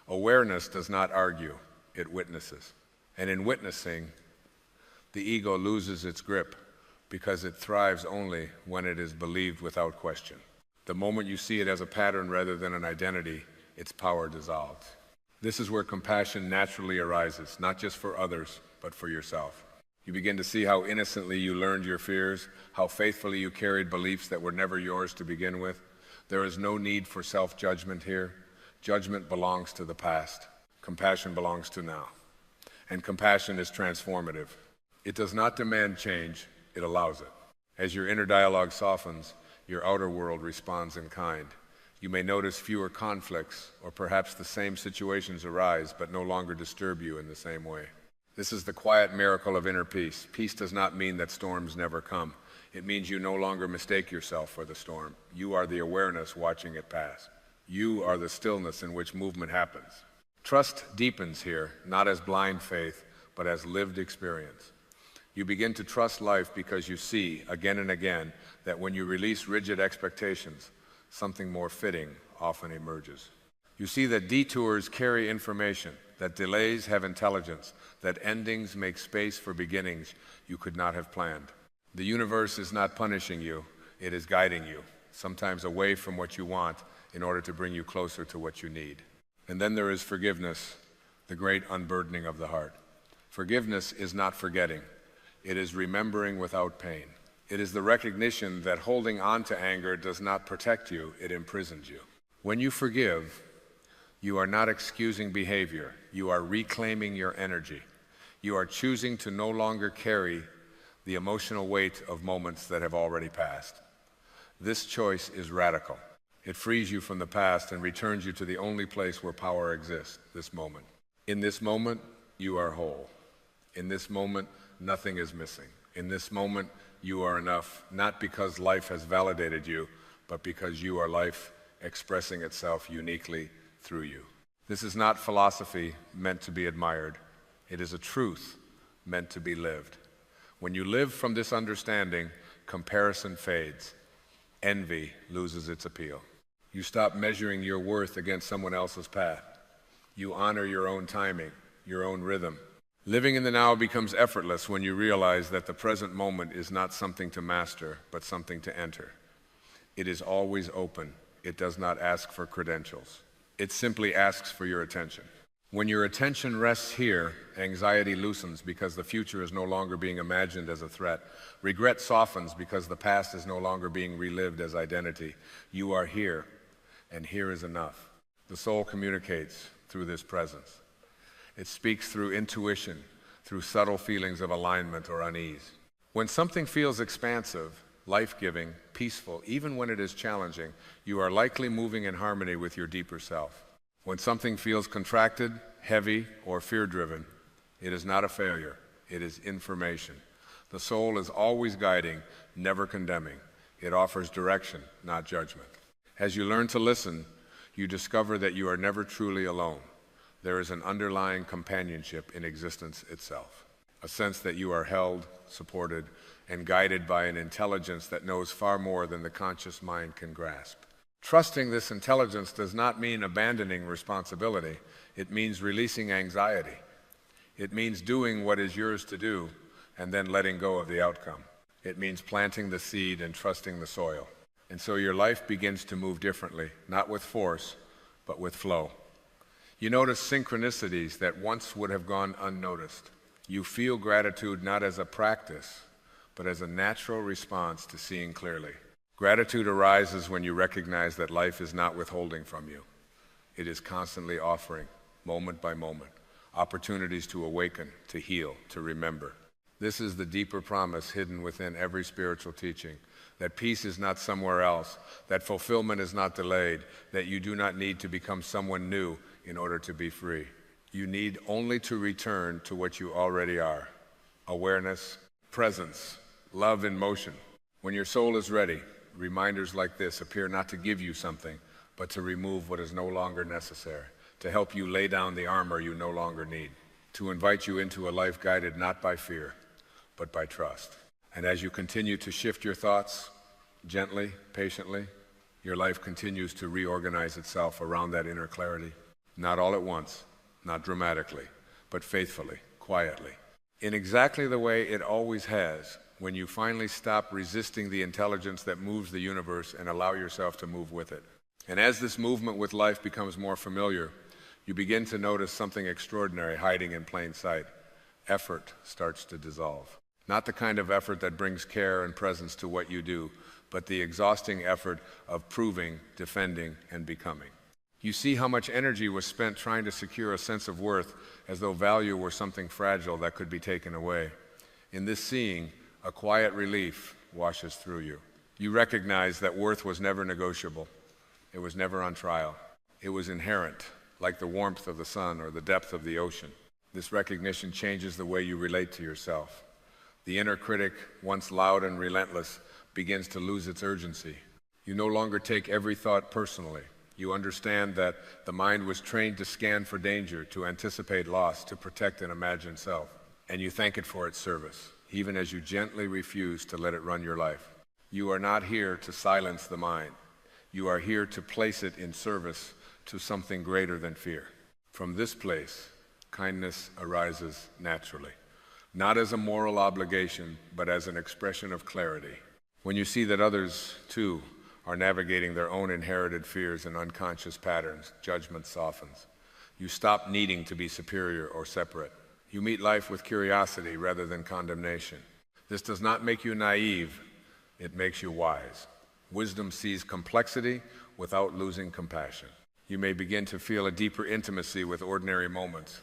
Awareness does not argue. It witnesses. And in witnessing, the ego loses its grip because it thrives only when it is believed without question. The moment you see it as a pattern rather than an identity, its power dissolves. This is where compassion naturally arises, not just for others, but for yourself. You begin to see how innocently you learned your fears, how faithfully you carried beliefs that were never yours to begin with. There is no need for self-judgment here. Judgment belongs to the past. Compassion belongs to now. And compassion is transformative. It does not demand change, it allows it. As your inner dialogue softens, your outer world responds in kind. You may notice fewer conflicts, or perhaps the same situations arise, but no longer disturb you in the same way. This is the quiet miracle of inner peace. Peace does not mean that storms never come. It means you no longer mistake yourself for the storm. You are the awareness watching it pass. You are the stillness in which movement happens. Trust deepens here, not as blind faith, but as lived experience. You begin to trust life because you see, again and again, that when you release rigid expectations, something more fitting often emerges. You see that detours carry information, that delays have intelligence, that endings make space for beginnings you could not have planned. The universe is not punishing you, it is guiding you, sometimes away from what you want in order to bring you closer to what you need. And then there is forgiveness, the great unburdening of the heart. Forgiveness is not forgetting, it is remembering without pain. It is the recognition that holding on to anger does not protect you, it imprisons you. When you forgive, you are not excusing behavior, you are reclaiming your energy. You are choosing to no longer carry the emotional weight of moments that have already passed. This choice is radical. It frees you from the past and returns you to the only place where power exists, this moment. In this moment, you are whole. In this moment, nothing is missing. In this moment, you are enough, not because life has validated you, but because you are life expressing itself uniquely through you. This is not philosophy meant to be admired. It is a truth meant to be lived. When you live from this understanding, comparison fades. Envy loses its appeal. You stop measuring your worth against someone else's path. You honor your own timing, your own rhythm. Living in the now becomes effortless when you realize that the present moment is not something to master, but something to enter. It is always open. It does not ask for credentials. It simply asks for your attention. When your attention rests here, anxiety loosens because the future is no longer being imagined as a threat. Regret softens because the past is no longer being relived as identity. You are here, and here is enough. The soul communicates through this presence. It speaks through intuition, through subtle feelings of alignment or unease. When something feels expansive, life-giving, peaceful, even when it is challenging, you are likely moving in harmony with your deeper self. When something feels contracted, heavy, or fear-driven, it is not a failure, it is information. The soul is always guiding, never condemning. It offers direction, not judgment. As you learn to listen, you discover that you are never truly alone. There is an underlying companionship in existence itself, a sense that you are held, supported, and guided by an intelligence that knows far more than the conscious mind can grasp. Trusting this intelligence does not mean abandoning responsibility. It means releasing anxiety. It means doing what is yours to do and then letting go of the outcome. It means planting the seed and trusting the soil. And so your life begins to move differently, not with force, but with flow. You notice synchronicities that once would have gone unnoticed. You feel gratitude not as a practice, but as a natural response to seeing clearly. Gratitude arises when you recognize that life is not withholding from you. It is constantly offering, moment by moment, opportunities to awaken, to heal, to remember. This is the deeper promise hidden within every spiritual teaching, that peace is not somewhere else, that fulfillment is not delayed, that you do not need to become someone new in order to be free. You need only to return to what you already are: awareness, presence, love in motion. When your soul is ready, reminders like this appear not to give you something, but to remove what is no longer necessary, to help you lay down the armor you no longer need, to invite you into a life guided not by fear, but by trust. And as you continue to shift your thoughts, gently, patiently, your life continues to reorganize itself around that inner clarity. Not all at once, not dramatically, but faithfully, quietly, in exactly the way it always has, when you finally stop resisting the intelligence that moves the universe and allow yourself to move with it. And as this movement with life becomes more familiar, You begin to notice something extraordinary hiding in plain sight. Effort starts to dissolve. Not the kind of effort that brings care and presence to what you do, but the exhausting effort of proving, defending, and becoming. You see how much energy was spent trying to secure a sense of worth, as though value were something fragile that could be taken away. In this seeing, a quiet relief washes through you. You recognize that worth was never negotiable. It was never on trial. It was inherent, like the warmth of the sun or the depth of the ocean. This recognition changes the way you relate to yourself. The inner critic, once loud and relentless, begins to lose its urgency. You no longer take every thought personally. You understand that the mind was trained to scan for danger, to anticipate loss, to protect an imagined self. And you thank it for its service, even as you gently refuse to let it run your life. You are not here to silence the mind. You are here to place it in service to something greater than fear. From this place, kindness arises naturally, not as a moral obligation, but as an expression of clarity. When you see that others, too, are navigating their own inherited fears and unconscious patterns, judgment softens. You stop needing to be superior or separate. You meet life with curiosity rather than condemnation. This does not make you naive, it makes you wise. Wisdom sees complexity without losing compassion. You may begin to feel a deeper intimacy with ordinary moments.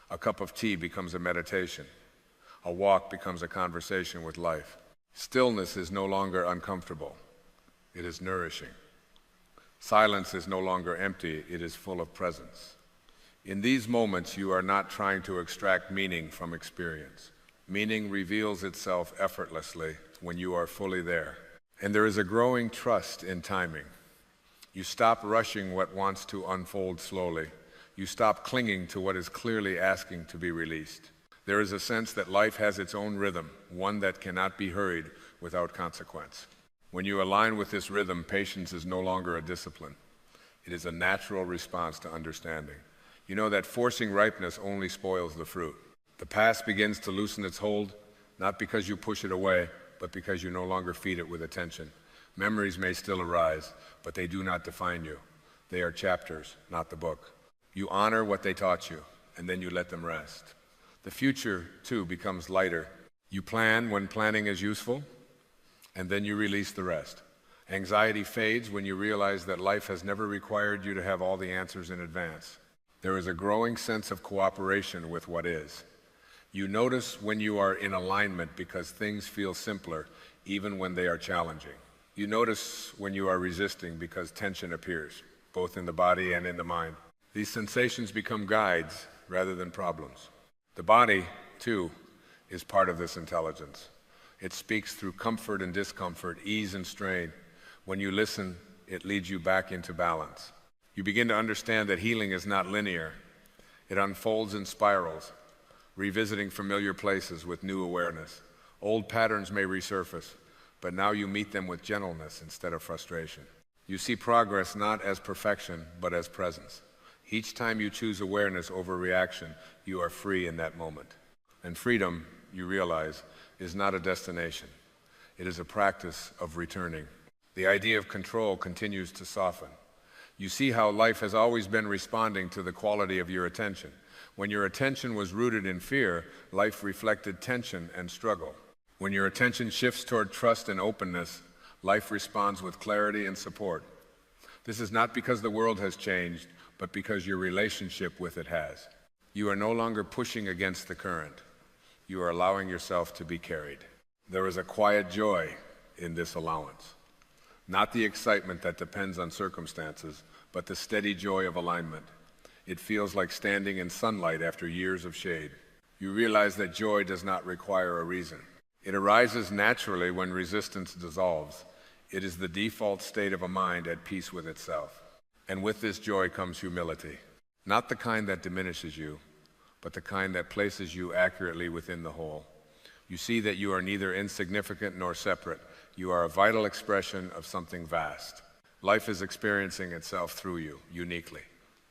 A cup of tea becomes a meditation. A walk becomes a conversation with life. Stillness is no longer uncomfortable. It is nourishing. Silence is no longer empty. It is full of presence. In these moments, you are not trying to extract meaning from experience. Meaning reveals itself effortlessly when you are fully there. And there is a growing trust in timing. You stop rushing what wants to unfold slowly. You stop clinging to what is clearly asking to be released. There is a sense that life has its own rhythm, one that cannot be hurried without consequence. When you align with this rhythm, patience is no longer a discipline. It is a natural response to understanding. You know that forcing ripeness only spoils the fruit. The past begins to loosen its hold, not because you push it away, but because you no longer feed it with attention. Memories may still arise, but they do not define you. They are chapters, not the book. You honor what they taught you, and then you let them rest. The future, too, becomes lighter. You plan when planning is useful, and then you release the rest. Anxiety fades when you realize that life has never required you to have all the answers in advance. There is a growing sense of cooperation with what is. You notice when you are in alignment because things feel simpler, even when they are challenging. You notice when you are resisting because tension appears, both in the body and in the mind. These sensations become guides rather than problems. The body, too, is part of this intelligence. It speaks through comfort and discomfort, ease and strain. When you listen, it leads you back into balance. You begin to understand that healing is not linear. It unfolds in spirals, revisiting familiar places with new awareness. Old patterns may resurface, but now you meet them with gentleness instead of frustration. You see progress not as perfection, but as presence. Each time you choose awareness over reaction, you are free in that moment. And freedom, you realize, is not a destination. It is a practice of returning. The idea of control continues to soften. You see how life has always been responding to the quality of your attention. When your attention was rooted in fear, life reflected tension and struggle. When your attention shifts toward trust and openness, life responds with clarity and support. This is not because the world has changed, but because your relationship with it has. You are no longer pushing against the current. You are allowing yourself to be carried. There is a quiet joy in this allowance. Not the excitement that depends on circumstances, but the steady joy of alignment. It feels like standing in sunlight after years of shade. You realize that joy does not require a reason. It arises naturally when resistance dissolves. It is the default state of a mind at peace with itself. And with this joy comes humility. Not the kind that diminishes you, but the kind that places you accurately within the whole. You see that you are neither insignificant nor separate. You are a vital expression of something vast. Life is experiencing itself through you, uniquely,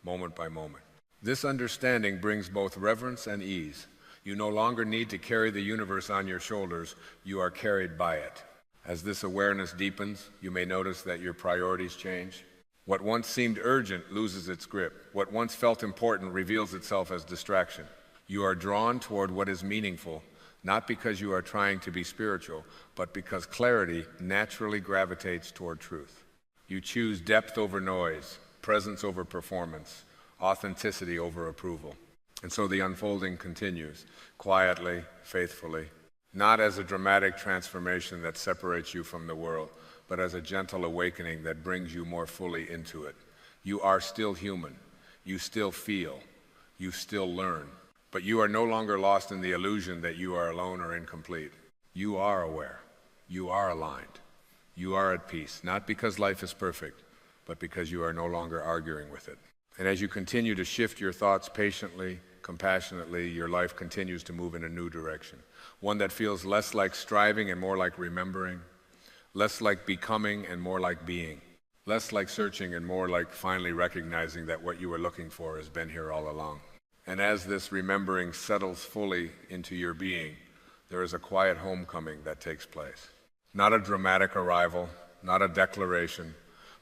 moment by moment. This understanding brings both reverence and ease. You no longer need to carry the universe on your shoulders. You are carried by it. As this awareness deepens, you may notice that your priorities change. What once seemed urgent loses its grip. What once felt important reveals itself as distraction. You are drawn toward what is meaningful, not because you are trying to be spiritual, but because clarity naturally gravitates toward truth. You choose depth over noise, presence over performance, authenticity over approval. And so the unfolding continues, quietly, faithfully, not as a dramatic transformation that separates you from the world, but as a gentle awakening that brings you more fully into it. You are still human. You still feel. You still learn. But you are no longer lost in the illusion that you are alone or incomplete. You are aware. You are aligned. You are at peace, not because life is perfect, but because you are no longer arguing with it. And as you continue to shift your thoughts patiently, compassionately, your life continues to move in a new direction. One that feels less like striving and more like remembering, less like becoming and more like being, less like searching and more like finally recognizing that what you were looking for has been here all along. And as this remembering settles fully into your being, there is a quiet homecoming that takes place. Not a dramatic arrival, not a declaration,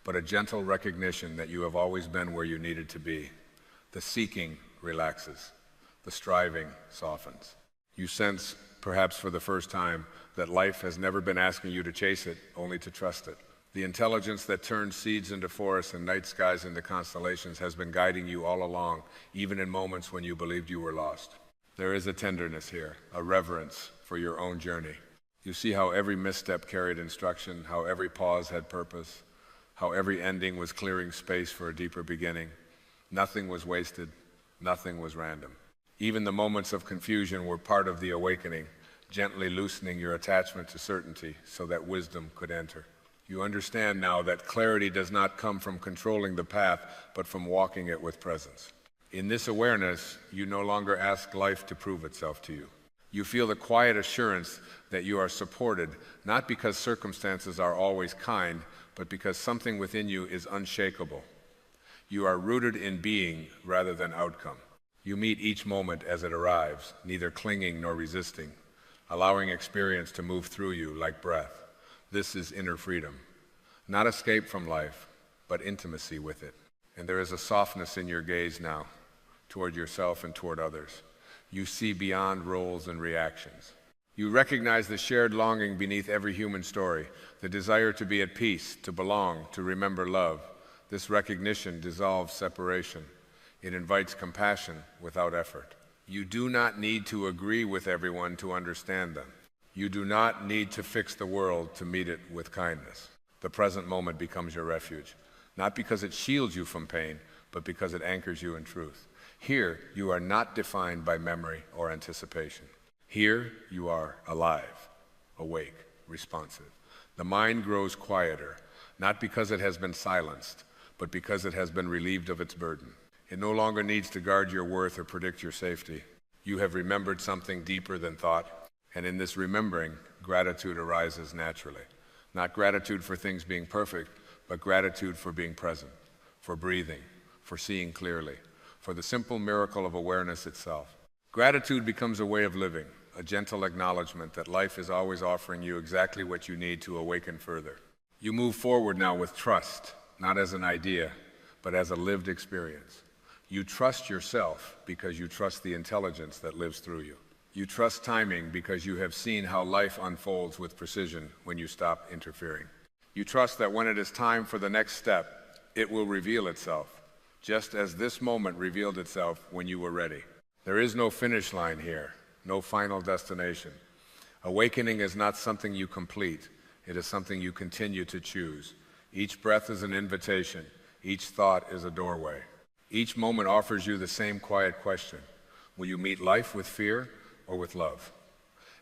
but a gentle recognition that you have always been where you needed to be. The seeking relaxes. The striving softens. You sense, perhaps for the first time, that life has never been asking you to chase it, only to trust it. The intelligence that turns seeds into forests and night skies into constellations has been guiding you all along, even in moments when you believed you were lost. There is a tenderness here, a reverence for your own journey. You see how every misstep carried instruction, how every pause had purpose, how every ending was clearing space for a deeper beginning. Nothing was wasted, nothing was random. Even the moments of confusion were part of the awakening, gently loosening your attachment to certainty so that wisdom could enter. You understand now that clarity does not come from controlling the path, but from walking it with presence. In this awareness, you no longer ask life to prove itself to you. You feel the quiet assurance that you are supported, not because circumstances are always kind, but because something within you is unshakable. You are rooted in being rather than outcome. You meet each moment as it arrives, neither clinging nor resisting, allowing experience to move through you like breath. This is inner freedom. Not escape from life, but intimacy with it. And there is a softness in your gaze now, toward yourself and toward others. You see beyond roles and reactions. You recognize the shared longing beneath every human story, the desire to be at peace, to belong, to remember love. This recognition dissolves separation. It invites compassion without effort. You do not need to agree with everyone to understand them. You do not need to fix the world to meet it with kindness. The present moment becomes your refuge, not because it shields you from pain, but because it anchors you in truth. Here, you are not defined by memory or anticipation. Here, you are alive, awake, responsive. The mind grows quieter, not because it has been silenced, but because it has been relieved of its burden. It no longer needs to guard your worth or predict your safety. You have remembered something deeper than thought, and in this remembering, gratitude arises naturally. Not gratitude for things being perfect, but gratitude for being present, for breathing, for seeing clearly, for the simple miracle of awareness itself. Gratitude becomes a way of living, a gentle acknowledgement that life is always offering you exactly what you need to awaken further. You move forward now with trust, not as an idea, but as a lived experience. You trust yourself because you trust the intelligence that lives through you. You trust timing because you have seen how life unfolds with precision when you stop interfering. You trust that when it is time for the next step, it will reveal itself, just as this moment revealed itself when you were ready. There is no finish line here, no final destination. Awakening is not something you complete, it is something you continue to choose. Each breath is an invitation, each thought is a doorway. Each moment offers you the same quiet question: will you meet life with fear or with love?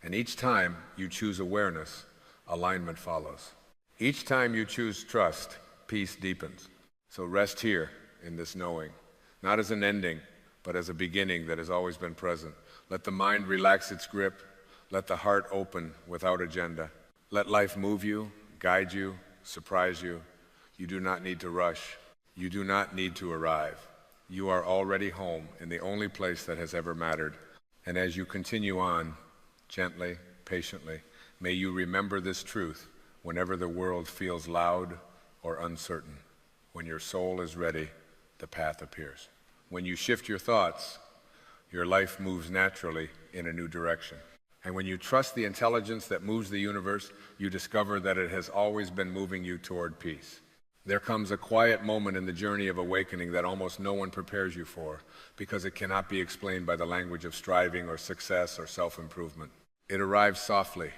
And each time you choose awareness, alignment follows. Each time you choose trust, peace deepens. So rest here in this knowing, not as an ending, but as a beginning that has always been present. Let the mind relax its grip. Let the heart open without agenda. Let life move you, guide you, surprise you. You do not need to rush. You do not need to arrive. You are already home in the only place that has ever mattered. And as you continue on, gently, patiently, may you remember this truth whenever the world feels loud or uncertain. When your soul is ready, the path appears. When you shift your thoughts, your life moves naturally in a new direction. And when you trust the intelligence that moves the universe, you discover that it has always been moving you toward peace. There comes a quiet moment in the journey of awakening that almost no one prepares you for, because it cannot be explained by the language of striving or success or self-improvement. It arrives softly,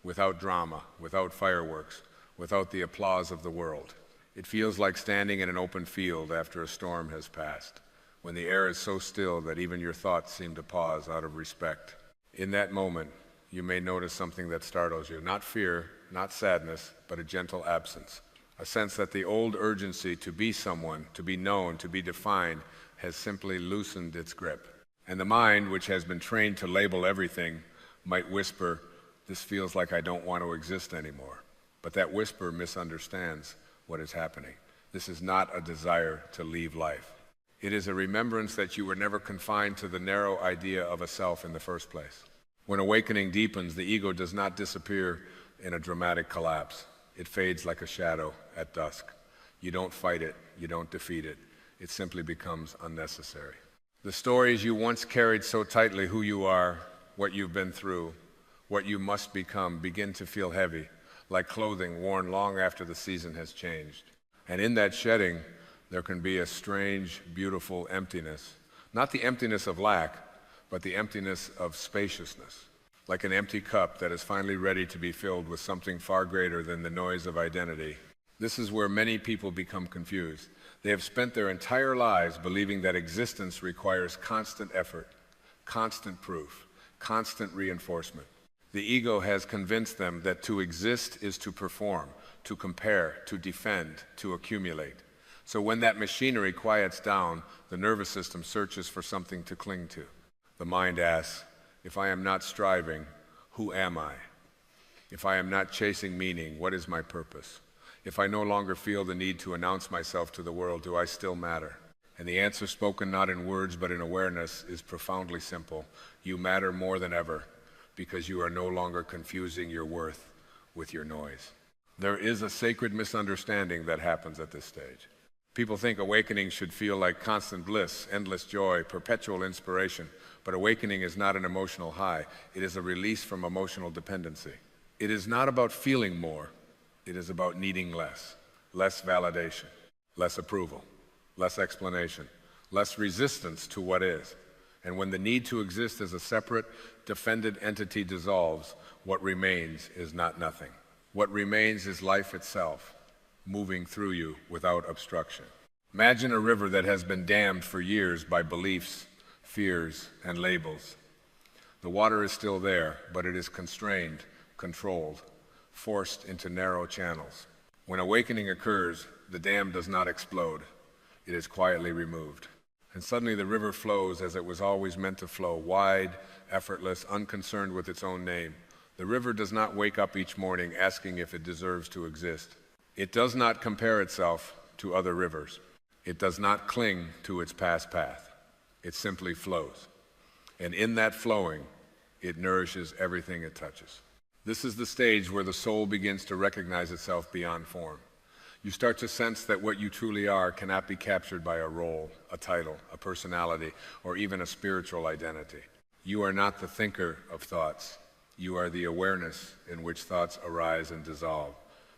without drama, without fireworks, without the applause of the world. It feels like standing in an open field after a storm has passed, when the air is so still that even your thoughts seem to pause out of respect. In that moment, you may notice something that startles you. Not fear, not sadness, but a gentle absence. A sense that the old urgency to be someone, to be known, to be defined, has simply loosened its grip. And the mind, which has been trained to label everything, might whisper, "This feels like I don't want to exist anymore." But that whisper misunderstands what is happening. This is not a desire to leave life. It is a remembrance that you were never confined to the narrow idea of a self in the first place. When awakening deepens, the ego does not disappear in a dramatic collapse. It fades like a shadow at dusk. You don't fight it, you don't defeat it. It simply becomes unnecessary. The stories you once carried so tightly, who you are, what you've been through, what you must become, begin to feel heavy, like clothing worn long after the season has changed. And in that shedding, there can be a strange, beautiful emptiness. Not the emptiness of lack, but the emptiness of spaciousness. Like an empty cup that is finally ready to be filled with something far greater than the noise of identity. This is where many people become confused. They have spent their entire lives believing that existence requires constant effort, constant proof, constant reinforcement. The ego has convinced them that to exist is to perform, to compare, to defend, to accumulate. So when that machinery quiets down, the nervous system searches for something to cling to. The mind asks, if I am not striving, who am I? If I am not chasing meaning, what is my purpose? If I no longer feel the need to announce myself to the world, do I still matter? And the answer, spoken not in words but in awareness, is profoundly simple. You matter more than ever, because you are no longer confusing your worth with your noise. There is a sacred misunderstanding that happens at this stage. People think awakening should feel like constant bliss, endless joy, perpetual inspiration. But awakening is not an emotional high. It is a release from emotional dependency. It is not about feeling more. It is about needing less. Less validation, less approval, less explanation, less resistance to what is. And when the need to exist as a separate, defended entity dissolves, what remains is not nothing. What remains is life itself, moving through you without obstruction. Imagine a river that has been dammed for years by beliefs, fears, and labels. The water is still there, but it is constrained, controlled, forced into narrow channels. When awakening occurs, the dam does not explode. It is quietly removed. And suddenly the river flows as it was always meant to flow, wide, effortless, unconcerned with its own name. The river does not wake up each morning asking if it deserves to exist. It does not compare itself to other rivers. It does not cling to its past path. It simply flows. And in that flowing, it nourishes everything it touches. This is the stage where the soul begins to recognize itself beyond form. You start to sense that what you truly are cannot be captured by a role, a title, a personality, or even a spiritual identity. You are not the thinker of thoughts. You are the awareness in which thoughts arise and dissolve.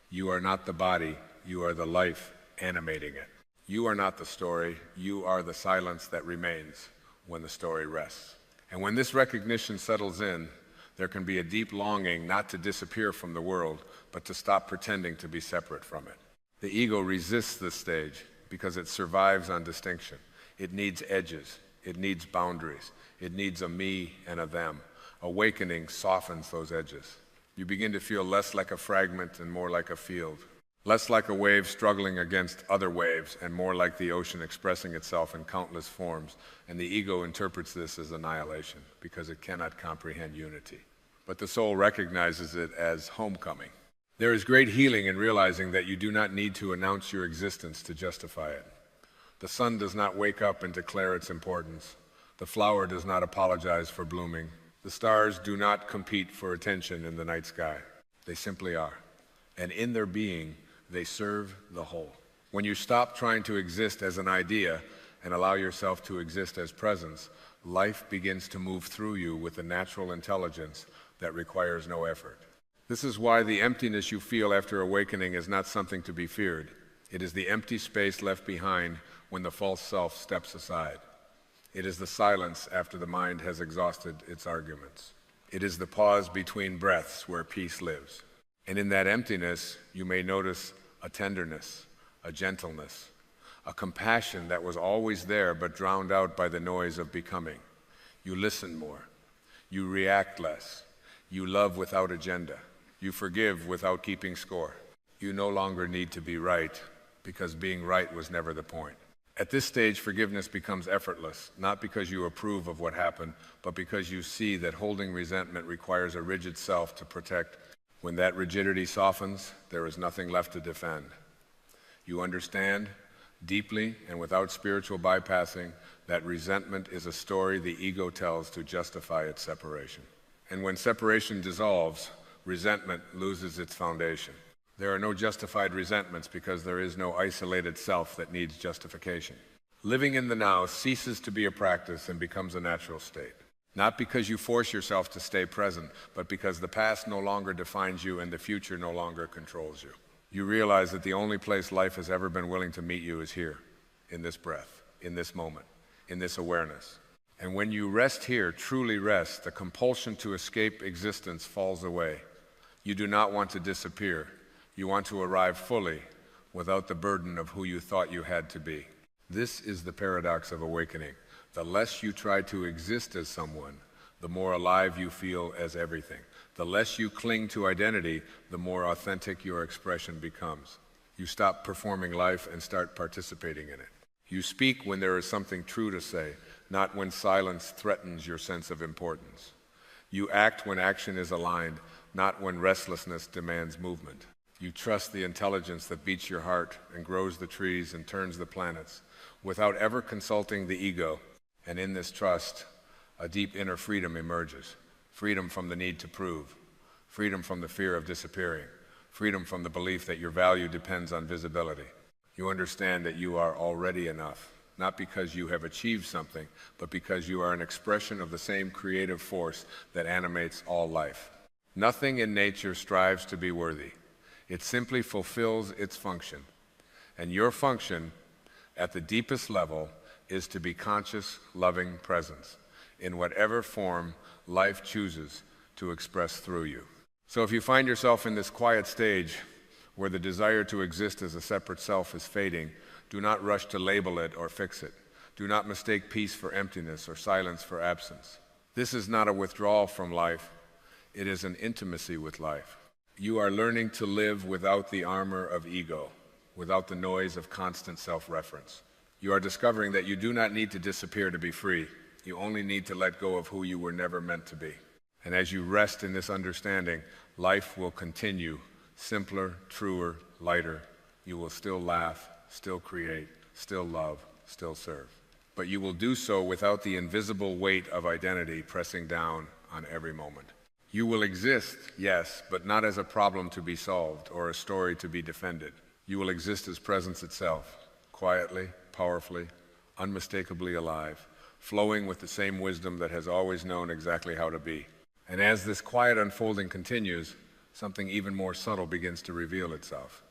You are not the body. You are the life animating it. You are not the story. You are the silence that remains when the story rests. And when this recognition settles in, there can be a deep longing not to disappear from the world, but to stop pretending to be separate from it. The ego resists this stage because it survives on distinction. It needs edges. It needs boundaries. It needs a me and a them. Awakening softens those edges. You begin to feel less like a fragment and more like a field. Less like a wave struggling against other waves and more like the ocean expressing itself in countless forms. And the ego interprets this as annihilation because it cannot comprehend unity. But the soul recognizes it as homecoming. There is great healing in realizing that you do not need to announce your existence to justify it. The sun does not wake up and declare its importance. The flower does not apologize for blooming. The stars do not compete for attention in the night sky. They simply are. And in their being, they serve the whole. When you stop trying to exist as an idea and allow yourself to exist as presence, life begins to move through you with a natural intelligence that requires no effort. This is why the emptiness you feel after awakening is not something to be feared. It is the empty space left behind when the false self steps aside. It is the silence after the mind has exhausted its arguments. It is the pause between breaths where peace lives. And in that emptiness, you may notice a tenderness, a gentleness, a compassion that was always there but drowned out by the noise of becoming. You listen more. You react less. You love without agenda. You forgive without keeping score. You no longer need to be right because being right was never the point. At this stage, forgiveness becomes effortless, not because you approve of what happened, but because you see that holding resentment requires a rigid self to protect. When that rigidity softens, there is nothing left to defend. You understand deeply and without spiritual bypassing that resentment is a story the ego tells to justify its separation. And when separation dissolves, resentment loses its foundation. There are no justified resentments because there is no isolated self that needs justification. Living in the now ceases to be a practice and becomes a natural state. Not because you force yourself to stay present, but because the past no longer defines you and the future no longer controls you. You realize that the only place life has ever been willing to meet you is here, in this breath, in this moment, in this awareness. And when you rest here, truly rest, the compulsion to escape existence falls away. You do not want to disappear. You want to arrive fully without the burden of who you thought you had to be. This is the paradox of awakening. The less you try to exist as someone, the more alive you feel as everything. The less you cling to identity, the more authentic your expression becomes. You stop performing life and start participating in it. You speak when there is something true to say, not when silence threatens your sense of importance. You act when action is aligned, not when restlessness demands movement. You trust the intelligence that beats your heart and grows the trees and turns the planets without ever consulting the ego. And in this trust, a deep inner freedom emerges. Freedom from the need to prove. Freedom from the fear of disappearing. Freedom from the belief that your value depends on visibility. You understand that you are already enough, not because you have achieved something, but because you are an expression of the same creative force that animates all life. Nothing in nature strives to be worthy. It simply fulfills its function. And your function, at the deepest level, is to be conscious, loving presence in whatever form life chooses to express through you. So if you find yourself in this quiet stage where the desire to exist as a separate self is fading, do not rush to label it or fix it. Do not mistake peace for emptiness or silence for absence. This is not a withdrawal from life. It is an intimacy with life. You are learning to live without the armor of ego, without the noise of constant self-reference. You are discovering that you do not need to disappear to be free. You only need to let go of who you were never meant to be. And as you rest in this understanding, life will continue, simpler, truer, lighter. You will still laugh, still create, still love, still serve. But you will do so without the invisible weight of identity pressing down on every moment. You will exist, yes, but not as a problem to be solved or a story to be defended. You will exist as presence itself, quietly, powerfully, unmistakably alive, flowing with the same wisdom that has always known exactly how to be. And as this quiet unfolding continues, something even more subtle begins to reveal itself.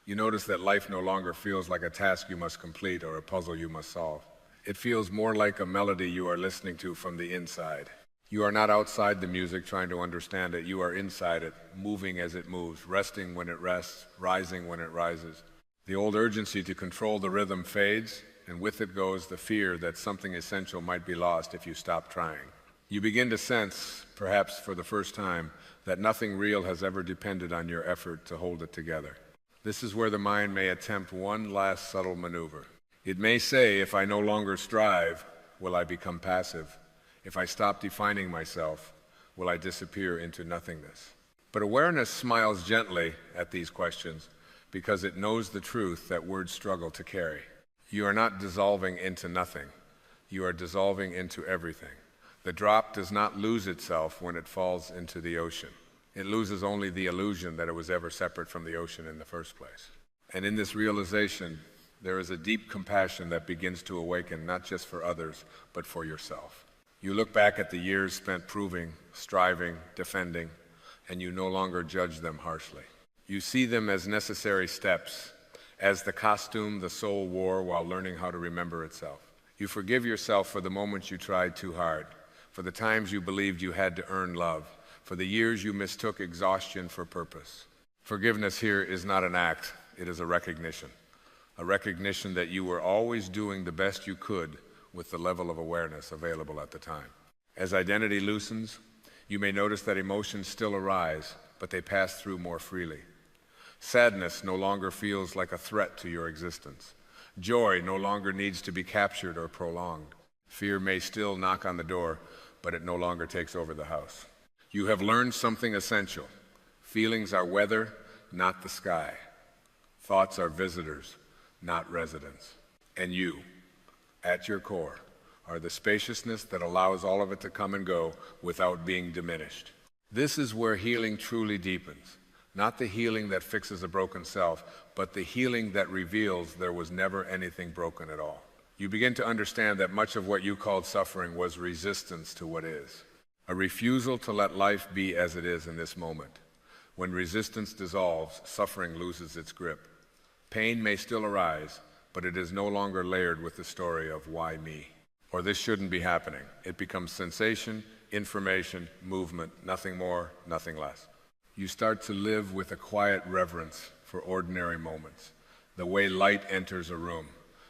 You notice that life no longer feels like a task you must complete or a puzzle you must solve. It feels more like a melody you are listening to from the inside. You are not outside the music trying to understand it. You are inside it, moving as it moves, resting when it rests, rising when it rises. The old urgency to control the rhythm fades, and with it goes the fear that something essential might be lost if you stop trying. You begin to sense, perhaps for the first time, that nothing real has ever depended on your effort to hold it together. This is where the mind may attempt one last subtle maneuver. It may say, if I no longer strive, will I become passive? If I stop defining myself, will I disappear into nothingness? But awareness smiles gently at these questions because it knows the truth that words struggle to carry. You are not dissolving into nothing. You are dissolving into everything. The drop does not lose itself when it falls into the ocean. It loses only the illusion that it was ever separate from the ocean in the first place. And in this realization, there is a deep compassion that begins to awaken not just for others, but for yourself. You look back at the years spent proving, striving, defending, and you no longer judge them harshly. You see them as necessary steps, as the costume the soul wore while learning how to remember itself. You forgive yourself for the moments you tried too hard, for the times you believed you had to earn love, for the years you mistook exhaustion for purpose. Forgiveness here is not an act, it is a recognition that you were always doing the best you could with the level of awareness available at the time. As identity loosens, you may notice that emotions still arise, but they pass through more freely. Sadness no longer feels like a threat to your existence. Joy no longer needs to be captured or prolonged. Fear may still knock on the door, but it no longer takes over the house. You have learned something essential. Feelings are weather, not the sky. Thoughts are visitors, not residents. And you, at your core, are the spaciousness that allows all of it to come and go without being diminished. This is where healing truly deepens. Not the healing that fixes a broken self, but the healing that reveals there was never anything broken at all. You begin to understand that much of what you called suffering was resistance to what is. A refusal to let life be as it is in this moment. When resistance dissolves, suffering loses its grip. Pain may still arise, but it is no longer layered with the story of why me, or this shouldn't be happening. It becomes sensation, information, movement, nothing more, nothing less. You start to live with a quiet reverence for ordinary moments, the way light enters a room,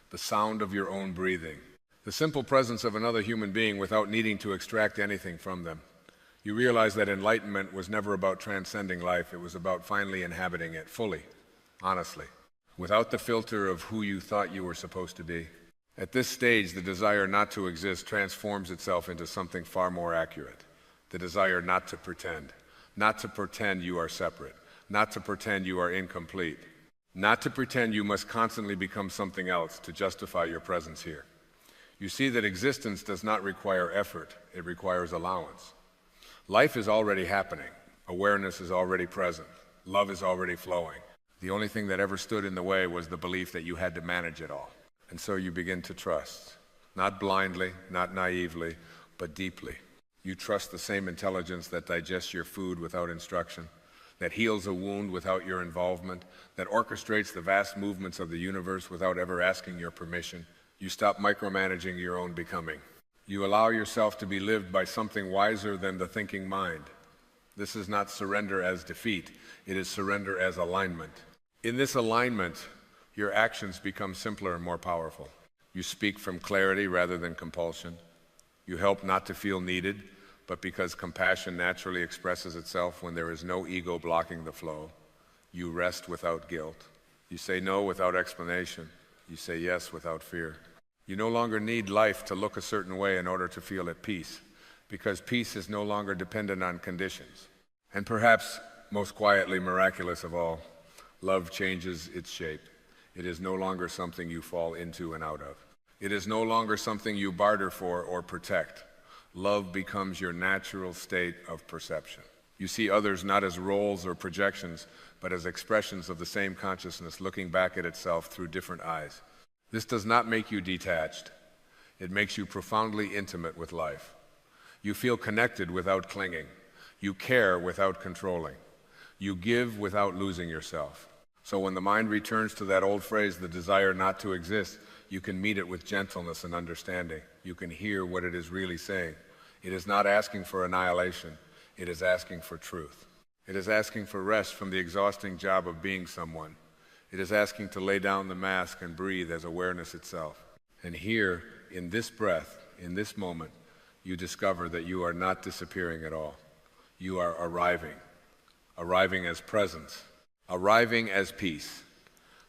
the sound of your own breathing, the simple presence of another human being without needing to extract anything from them. You realize that enlightenment was never about transcending life, it was about finally inhabiting it fully, honestly, without the filter of who you thought you were supposed to be. At this stage, the desire not to exist transforms itself into something far more accurate, the desire not to pretend. Not to pretend you are separate, not to pretend you are incomplete, not to pretend you must constantly become something else to justify your presence here. You see that existence does not require effort, it requires allowance. Life is already happening, awareness is already present, love is already flowing. The only thing that ever stood in the way was the belief that you had to manage it all. And so you begin to trust, not blindly, not naively, but deeply. You trust the same intelligence that digests your food without instruction, that heals a wound without your involvement, that orchestrates the vast movements of the universe without ever asking your permission. You stop micromanaging your own becoming. You allow yourself to be lived by something wiser than the thinking mind. This is not surrender as defeat, it is surrender as alignment. In this alignment, your actions become simpler and more powerful. You speak from clarity rather than compulsion. You help not to feel needed, but because compassion naturally expresses itself when there is no ego blocking the flow. You rest without guilt. You say no without explanation. You say yes without fear. You no longer need life to look a certain way in order to feel at peace, because peace is no longer dependent on conditions. And perhaps most quietly miraculous of all, love changes its shape. It is no longer something you fall into and out of. It is no longer something you barter for or protect. Love becomes your natural state of perception. You see others not as roles or projections, but as expressions of the same consciousness looking back at itself through different eyes. This does not make you detached. It makes you profoundly intimate with life. You feel connected without clinging. You care without controlling. You give without losing yourself. So when the mind returns to that old phrase, the desire not to exist, you can meet it with gentleness and understanding. You can hear what it is really saying. It is not asking for annihilation. It is asking for truth. It is asking for rest from the exhausting job of being someone. It is asking to lay down the mask and breathe as awareness itself. And here, in this breath, in this moment, you discover that you are not disappearing at all. You are arriving as presence, arriving as peace,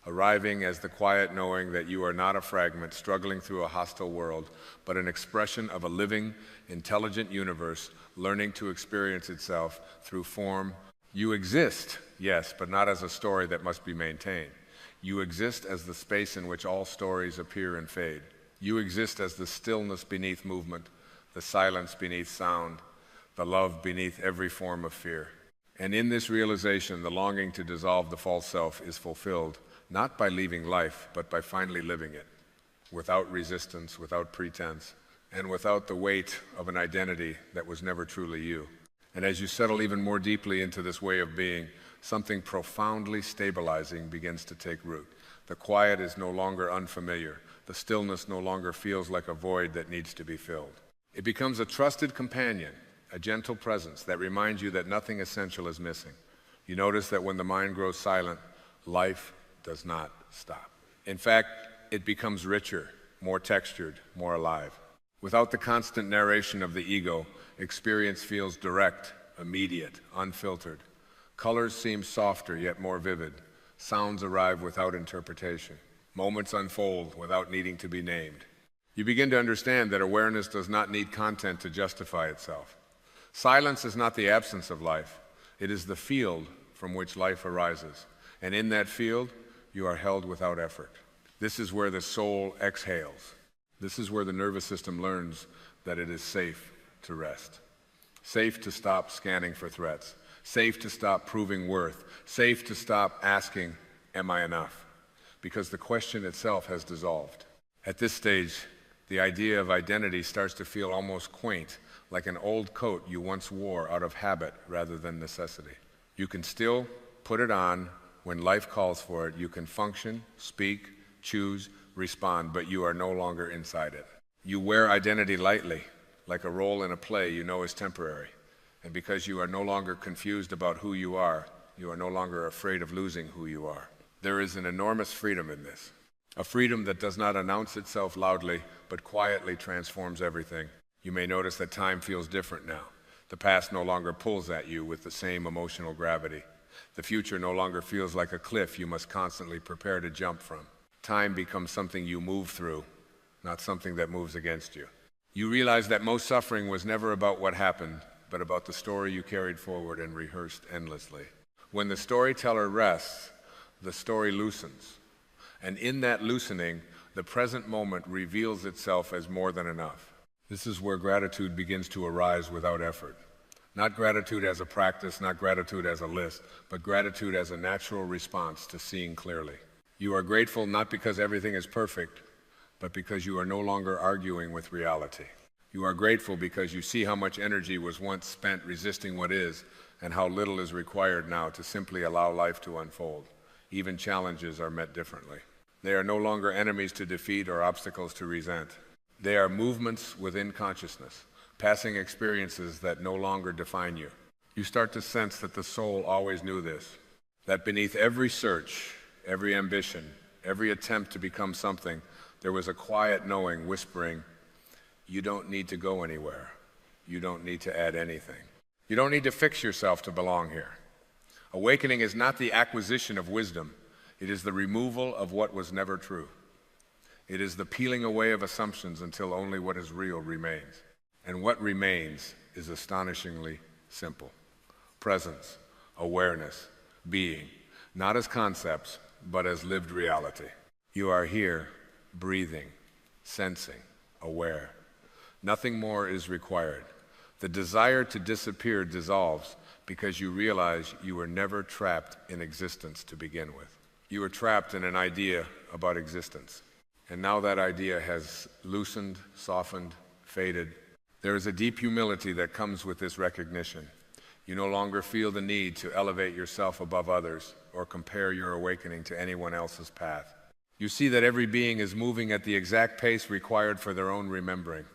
arriving as the quiet knowing that you are not a fragment struggling through a hostile world, but an expression of a living, intelligent universe learning to experience itself through form. You exist, yes, but not as a story that must be maintained. You exist as the space in which all stories appear and fade. You exist as the stillness beneath movement, the silence beneath sound, the love beneath every form of fear. And in this realization, the longing to dissolve the false self is fulfilled, not by leaving life, but by finally living it, without resistance, without pretense, and without the weight of an identity that was never truly you. And as you settle even more deeply into this way of being, something profoundly stabilizing begins to take root. The quiet is no longer unfamiliar. The stillness no longer feels like a void that needs to be filled. It becomes a trusted companion, a gentle presence that reminds you that nothing essential is missing. You notice that when the mind grows silent, life does not stop. In fact, it becomes richer, more textured, more alive. Without the constant narration of the ego, experience feels direct, immediate, unfiltered. Colors seem softer yet more vivid. Sounds arrive without interpretation. Moments unfold without needing to be named. You begin to understand that awareness does not need content to justify itself. Silence is not the absence of life. It is the field from which life arises. And in that field, you are held without effort. This is where the soul exhales. This is where the nervous system learns that it is safe to rest. Safe to stop scanning for threats. Safe to stop proving worth. Safe to stop asking, am I enough? Because the question itself has dissolved. At this stage, the idea of identity starts to feel almost quaint, like an old coat you once wore out of habit rather than necessity. You can still put it on when life calls for it. You can function, speak, choose, respond, but you are no longer inside it. You wear identity lightly, like a role in a play you know is temporary. And because you are no longer confused about who you are no longer afraid of losing who you are. There is an enormous freedom in this. A freedom that does not announce itself loudly, but quietly transforms everything. You may notice that time feels different now. The past no longer pulls at you with the same emotional gravity. The future no longer feels like a cliff you must constantly prepare to jump from. Time becomes something you move through, not something that moves against you. You realize that most suffering was never about what happened, but about the story you carried forward and rehearsed endlessly. When the storyteller rests, the story loosens. And in that loosening, the present moment reveals itself as more than enough. This is where gratitude begins to arise without effort. Not gratitude as a practice, not gratitude as a list, but gratitude as a natural response to seeing clearly. You are grateful not because everything is perfect, but because you are no longer arguing with reality. You are grateful because you see how much energy was once spent resisting what is, and how little is required now to simply allow life to unfold. Even challenges are met differently. They are no longer enemies to defeat or obstacles to resent. They are movements within consciousness, passing experiences that no longer define you. You start to sense that the soul always knew this, that beneath every search, every ambition, every attempt to become something, there was a quiet knowing whispering, you don't need to go anywhere. You don't need to add anything. You don't need to fix yourself to belong here. Awakening is not the acquisition of wisdom. It is the removal of what was never true. It is the peeling away of assumptions until only what is real remains. And what remains is astonishingly simple. Presence, awareness, being, not as concepts, but as lived reality. You are here, breathing, sensing, aware. Nothing more is required. The desire to disappear dissolves because you realize you were never trapped in existence to begin with. You were trapped in an idea about existence. And now that idea has loosened, softened, faded. There is a deep humility that comes with this recognition. You no longer feel the need to elevate yourself above others or compare your awakening to anyone else's path. You see that every being is moving at the exact pace required for their own remembering.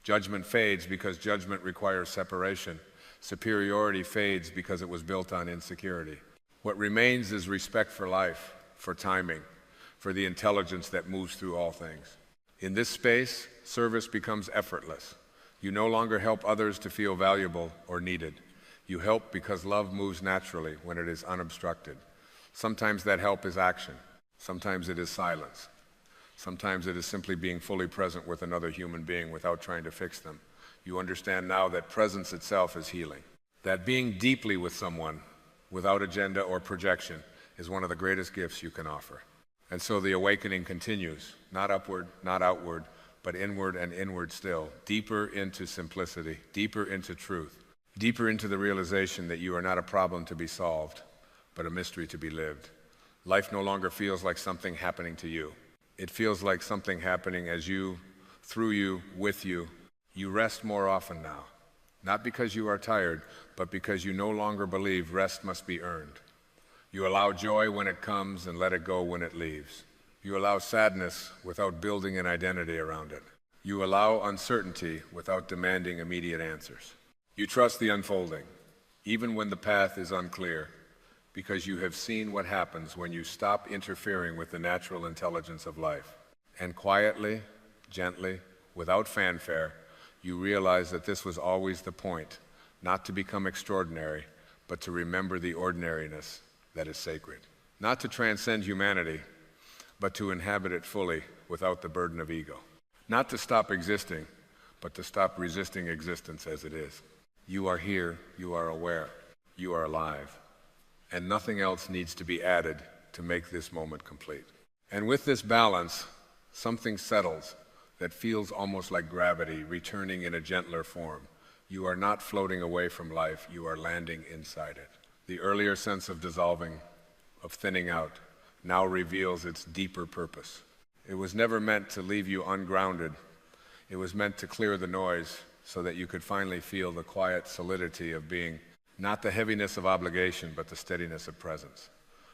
Judgment fades because judgment requires separation. Superiority fades because it was built on insecurity. What remains is respect for life, for timing, for the intelligence that moves through all things. In this space, service becomes effortless. You no longer help others to feel valuable or needed. You help because love moves naturally when it is unobstructed. Sometimes that help is action. Sometimes it is silence. Sometimes it is simply being fully present with another human being without trying to fix them. You understand now that presence itself is healing. That being deeply with someone, without agenda or projection, is one of the greatest gifts you can offer. And so the awakening continues, not upward, not outward, but inward and inward still, deeper into simplicity, deeper into truth, deeper into the realization that you are not a problem to be solved, but a mystery to be lived. Life no longer feels like something happening to you. It feels like something happening as you, through you, with you. You rest more often now, not because you are tired, but because you no longer believe rest must be earned. You allow joy when it comes and let it go when it leaves. You allow sadness without building an identity around it. You allow uncertainty without demanding immediate answers. You trust the unfolding, even when the path is unclear, because you have seen what happens when you stop interfering with the natural intelligence of life. And quietly, gently, without fanfare, you realize that this was always the point, not to become extraordinary, but to remember the ordinariness that is sacred. Not to transcend humanity, but to inhabit it fully without the burden of ego. Not to stop existing, but to stop resisting existence as it is. You are here, you are aware, you are alive, and nothing else needs to be added to make this moment complete. And with this balance, something settles that feels almost like gravity returning in a gentler form. You are not floating away from life, you are landing inside it. The earlier sense of dissolving, of thinning out, now reveals its deeper purpose. It was never meant to leave you ungrounded. It was meant to clear the noise so that you could finally feel the quiet solidity of being, not the heaviness of obligation, but the steadiness of presence.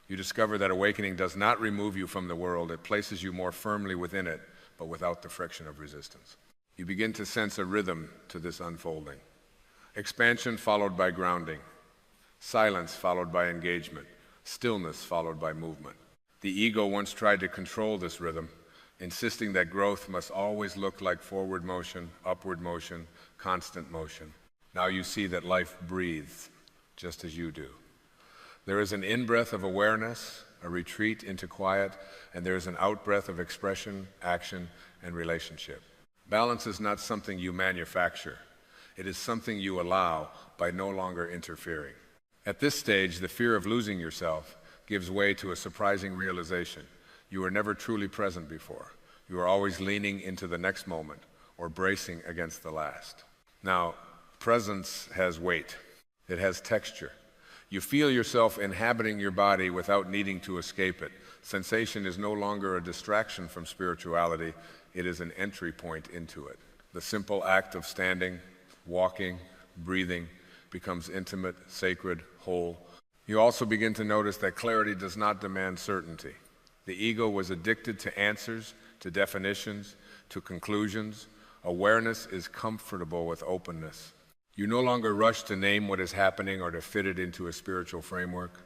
You discover that awakening does not remove you from the world. It places you more firmly within it, but without the friction of resistance. You begin to sense a rhythm to this unfolding. Expansion followed by grounding. Silence followed by engagement. Stillness followed by movement. The ego once tried to control this rhythm, insisting that growth must always look like forward motion, upward motion, constant motion. Now you see that life breathes, just as you do. There is an in-breath of awareness, a retreat into quiet, and there is an out-breath of expression, action, and relationship. Balance is not something you manufacture. It is something you allow by no longer interfering. At this stage, the fear of losing yourself gives way to a surprising realization. You were never truly present before. You are always leaning into the next moment or bracing against the last. Now, presence has weight. It has texture. You feel yourself inhabiting your body without needing to escape it. Sensation is no longer a distraction from spirituality. It is an entry point into it. The simple act of standing, walking, breathing becomes intimate, sacred, whole. You also begin to notice that clarity does not demand certainty. The ego was addicted to answers, to definitions, to conclusions. Awareness is comfortable with openness. You no longer rush to name what is happening or to fit it into a spiritual framework.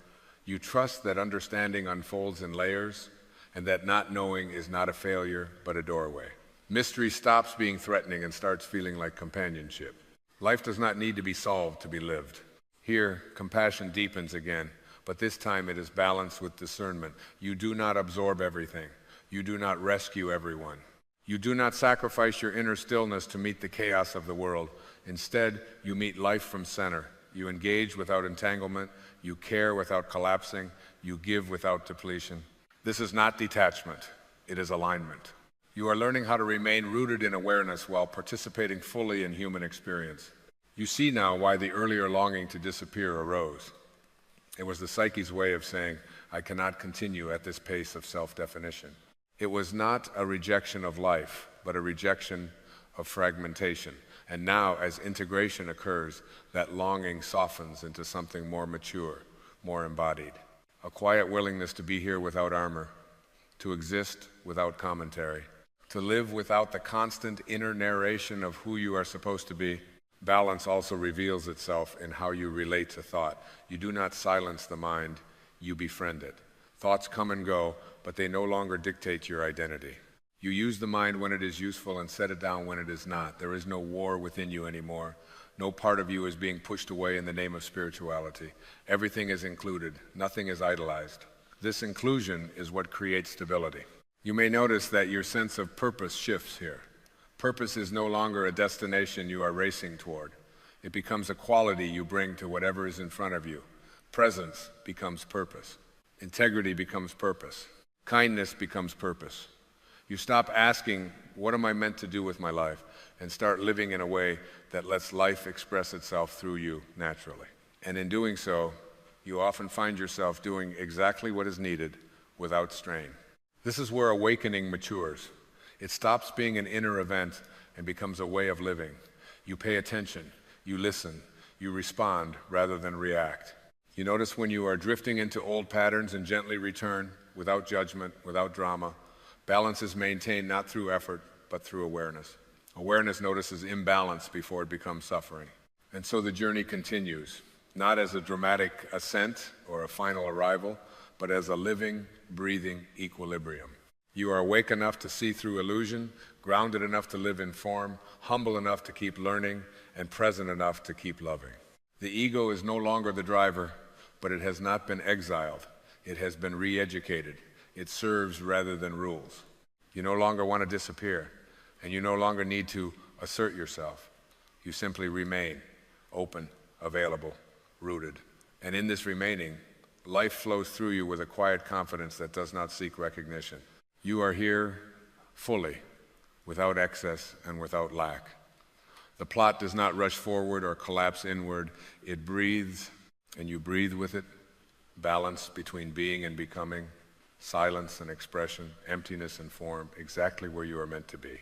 You trust that understanding unfolds in layers and that not knowing is not a failure but a doorway. Mystery stops being threatening and starts feeling like companionship. Life does not need to be solved to be lived. Here, compassion deepens again, but this time it is balanced with discernment. You do not absorb everything. You do not rescue everyone. You do not sacrifice your inner stillness to meet the chaos of the world. Instead, you meet life from center. You engage without entanglement. You care without collapsing. You give without depletion. This is not detachment. It is alignment. You are learning how to remain rooted in awareness while participating fully in human experience. You see now why the earlier longing to disappear arose. It was the psyche's way of saying, I cannot continue at this pace of self-definition. It was not a rejection of life, but a rejection of fragmentation. And now, as integration occurs, that longing softens into something more mature, more embodied. A quiet willingness to be here without armor, to exist without commentary, to live without the constant inner narration of who you are supposed to be. Balance also reveals itself in how you relate to thought. You do not silence the mind, you befriend it. Thoughts come and go, but they no longer dictate your identity. You use the mind when it is useful and set it down when it is not. There is no war within you anymore. No part of you is being pushed away in the name of spirituality. Everything is included. Nothing is idolized. This inclusion is what creates stability. You may notice that your sense of purpose shifts here. Purpose is no longer a destination you are racing toward. It becomes a quality you bring to whatever is in front of you. Presence becomes purpose. Integrity becomes purpose. Kindness becomes purpose. You stop asking, what am I meant to do with my life? And start living in a way that lets life express itself through you naturally. And in doing so, you often find yourself doing exactly what is needed without strain. This is where awakening matures. It stops being an inner event and becomes a way of living. You pay attention, you listen, you respond rather than react. You notice when you are drifting into old patterns and gently return, without judgment, without drama. Balance is maintained not through effort, but through awareness. Awareness notices imbalance before it becomes suffering. And so the journey continues, not as a dramatic ascent or a final arrival, but as a living, breathing equilibrium. You are awake enough to see through illusion, grounded enough to live in form, humble enough to keep learning, and present enough to keep loving. The ego is no longer the driver, but it has not been exiled. It has been re-educated. It serves rather than rules. You no longer want to disappear, and you no longer need to assert yourself. You simply remain open, available, rooted. And in this remaining, life flows through you with a quiet confidence that does not seek recognition. You are here fully, without excess and without lack. The plot does not rush forward or collapse inward. It breathes, and you breathe with it. Balance between being and becoming, silence and expression, emptiness and form, exactly where you are meant to be.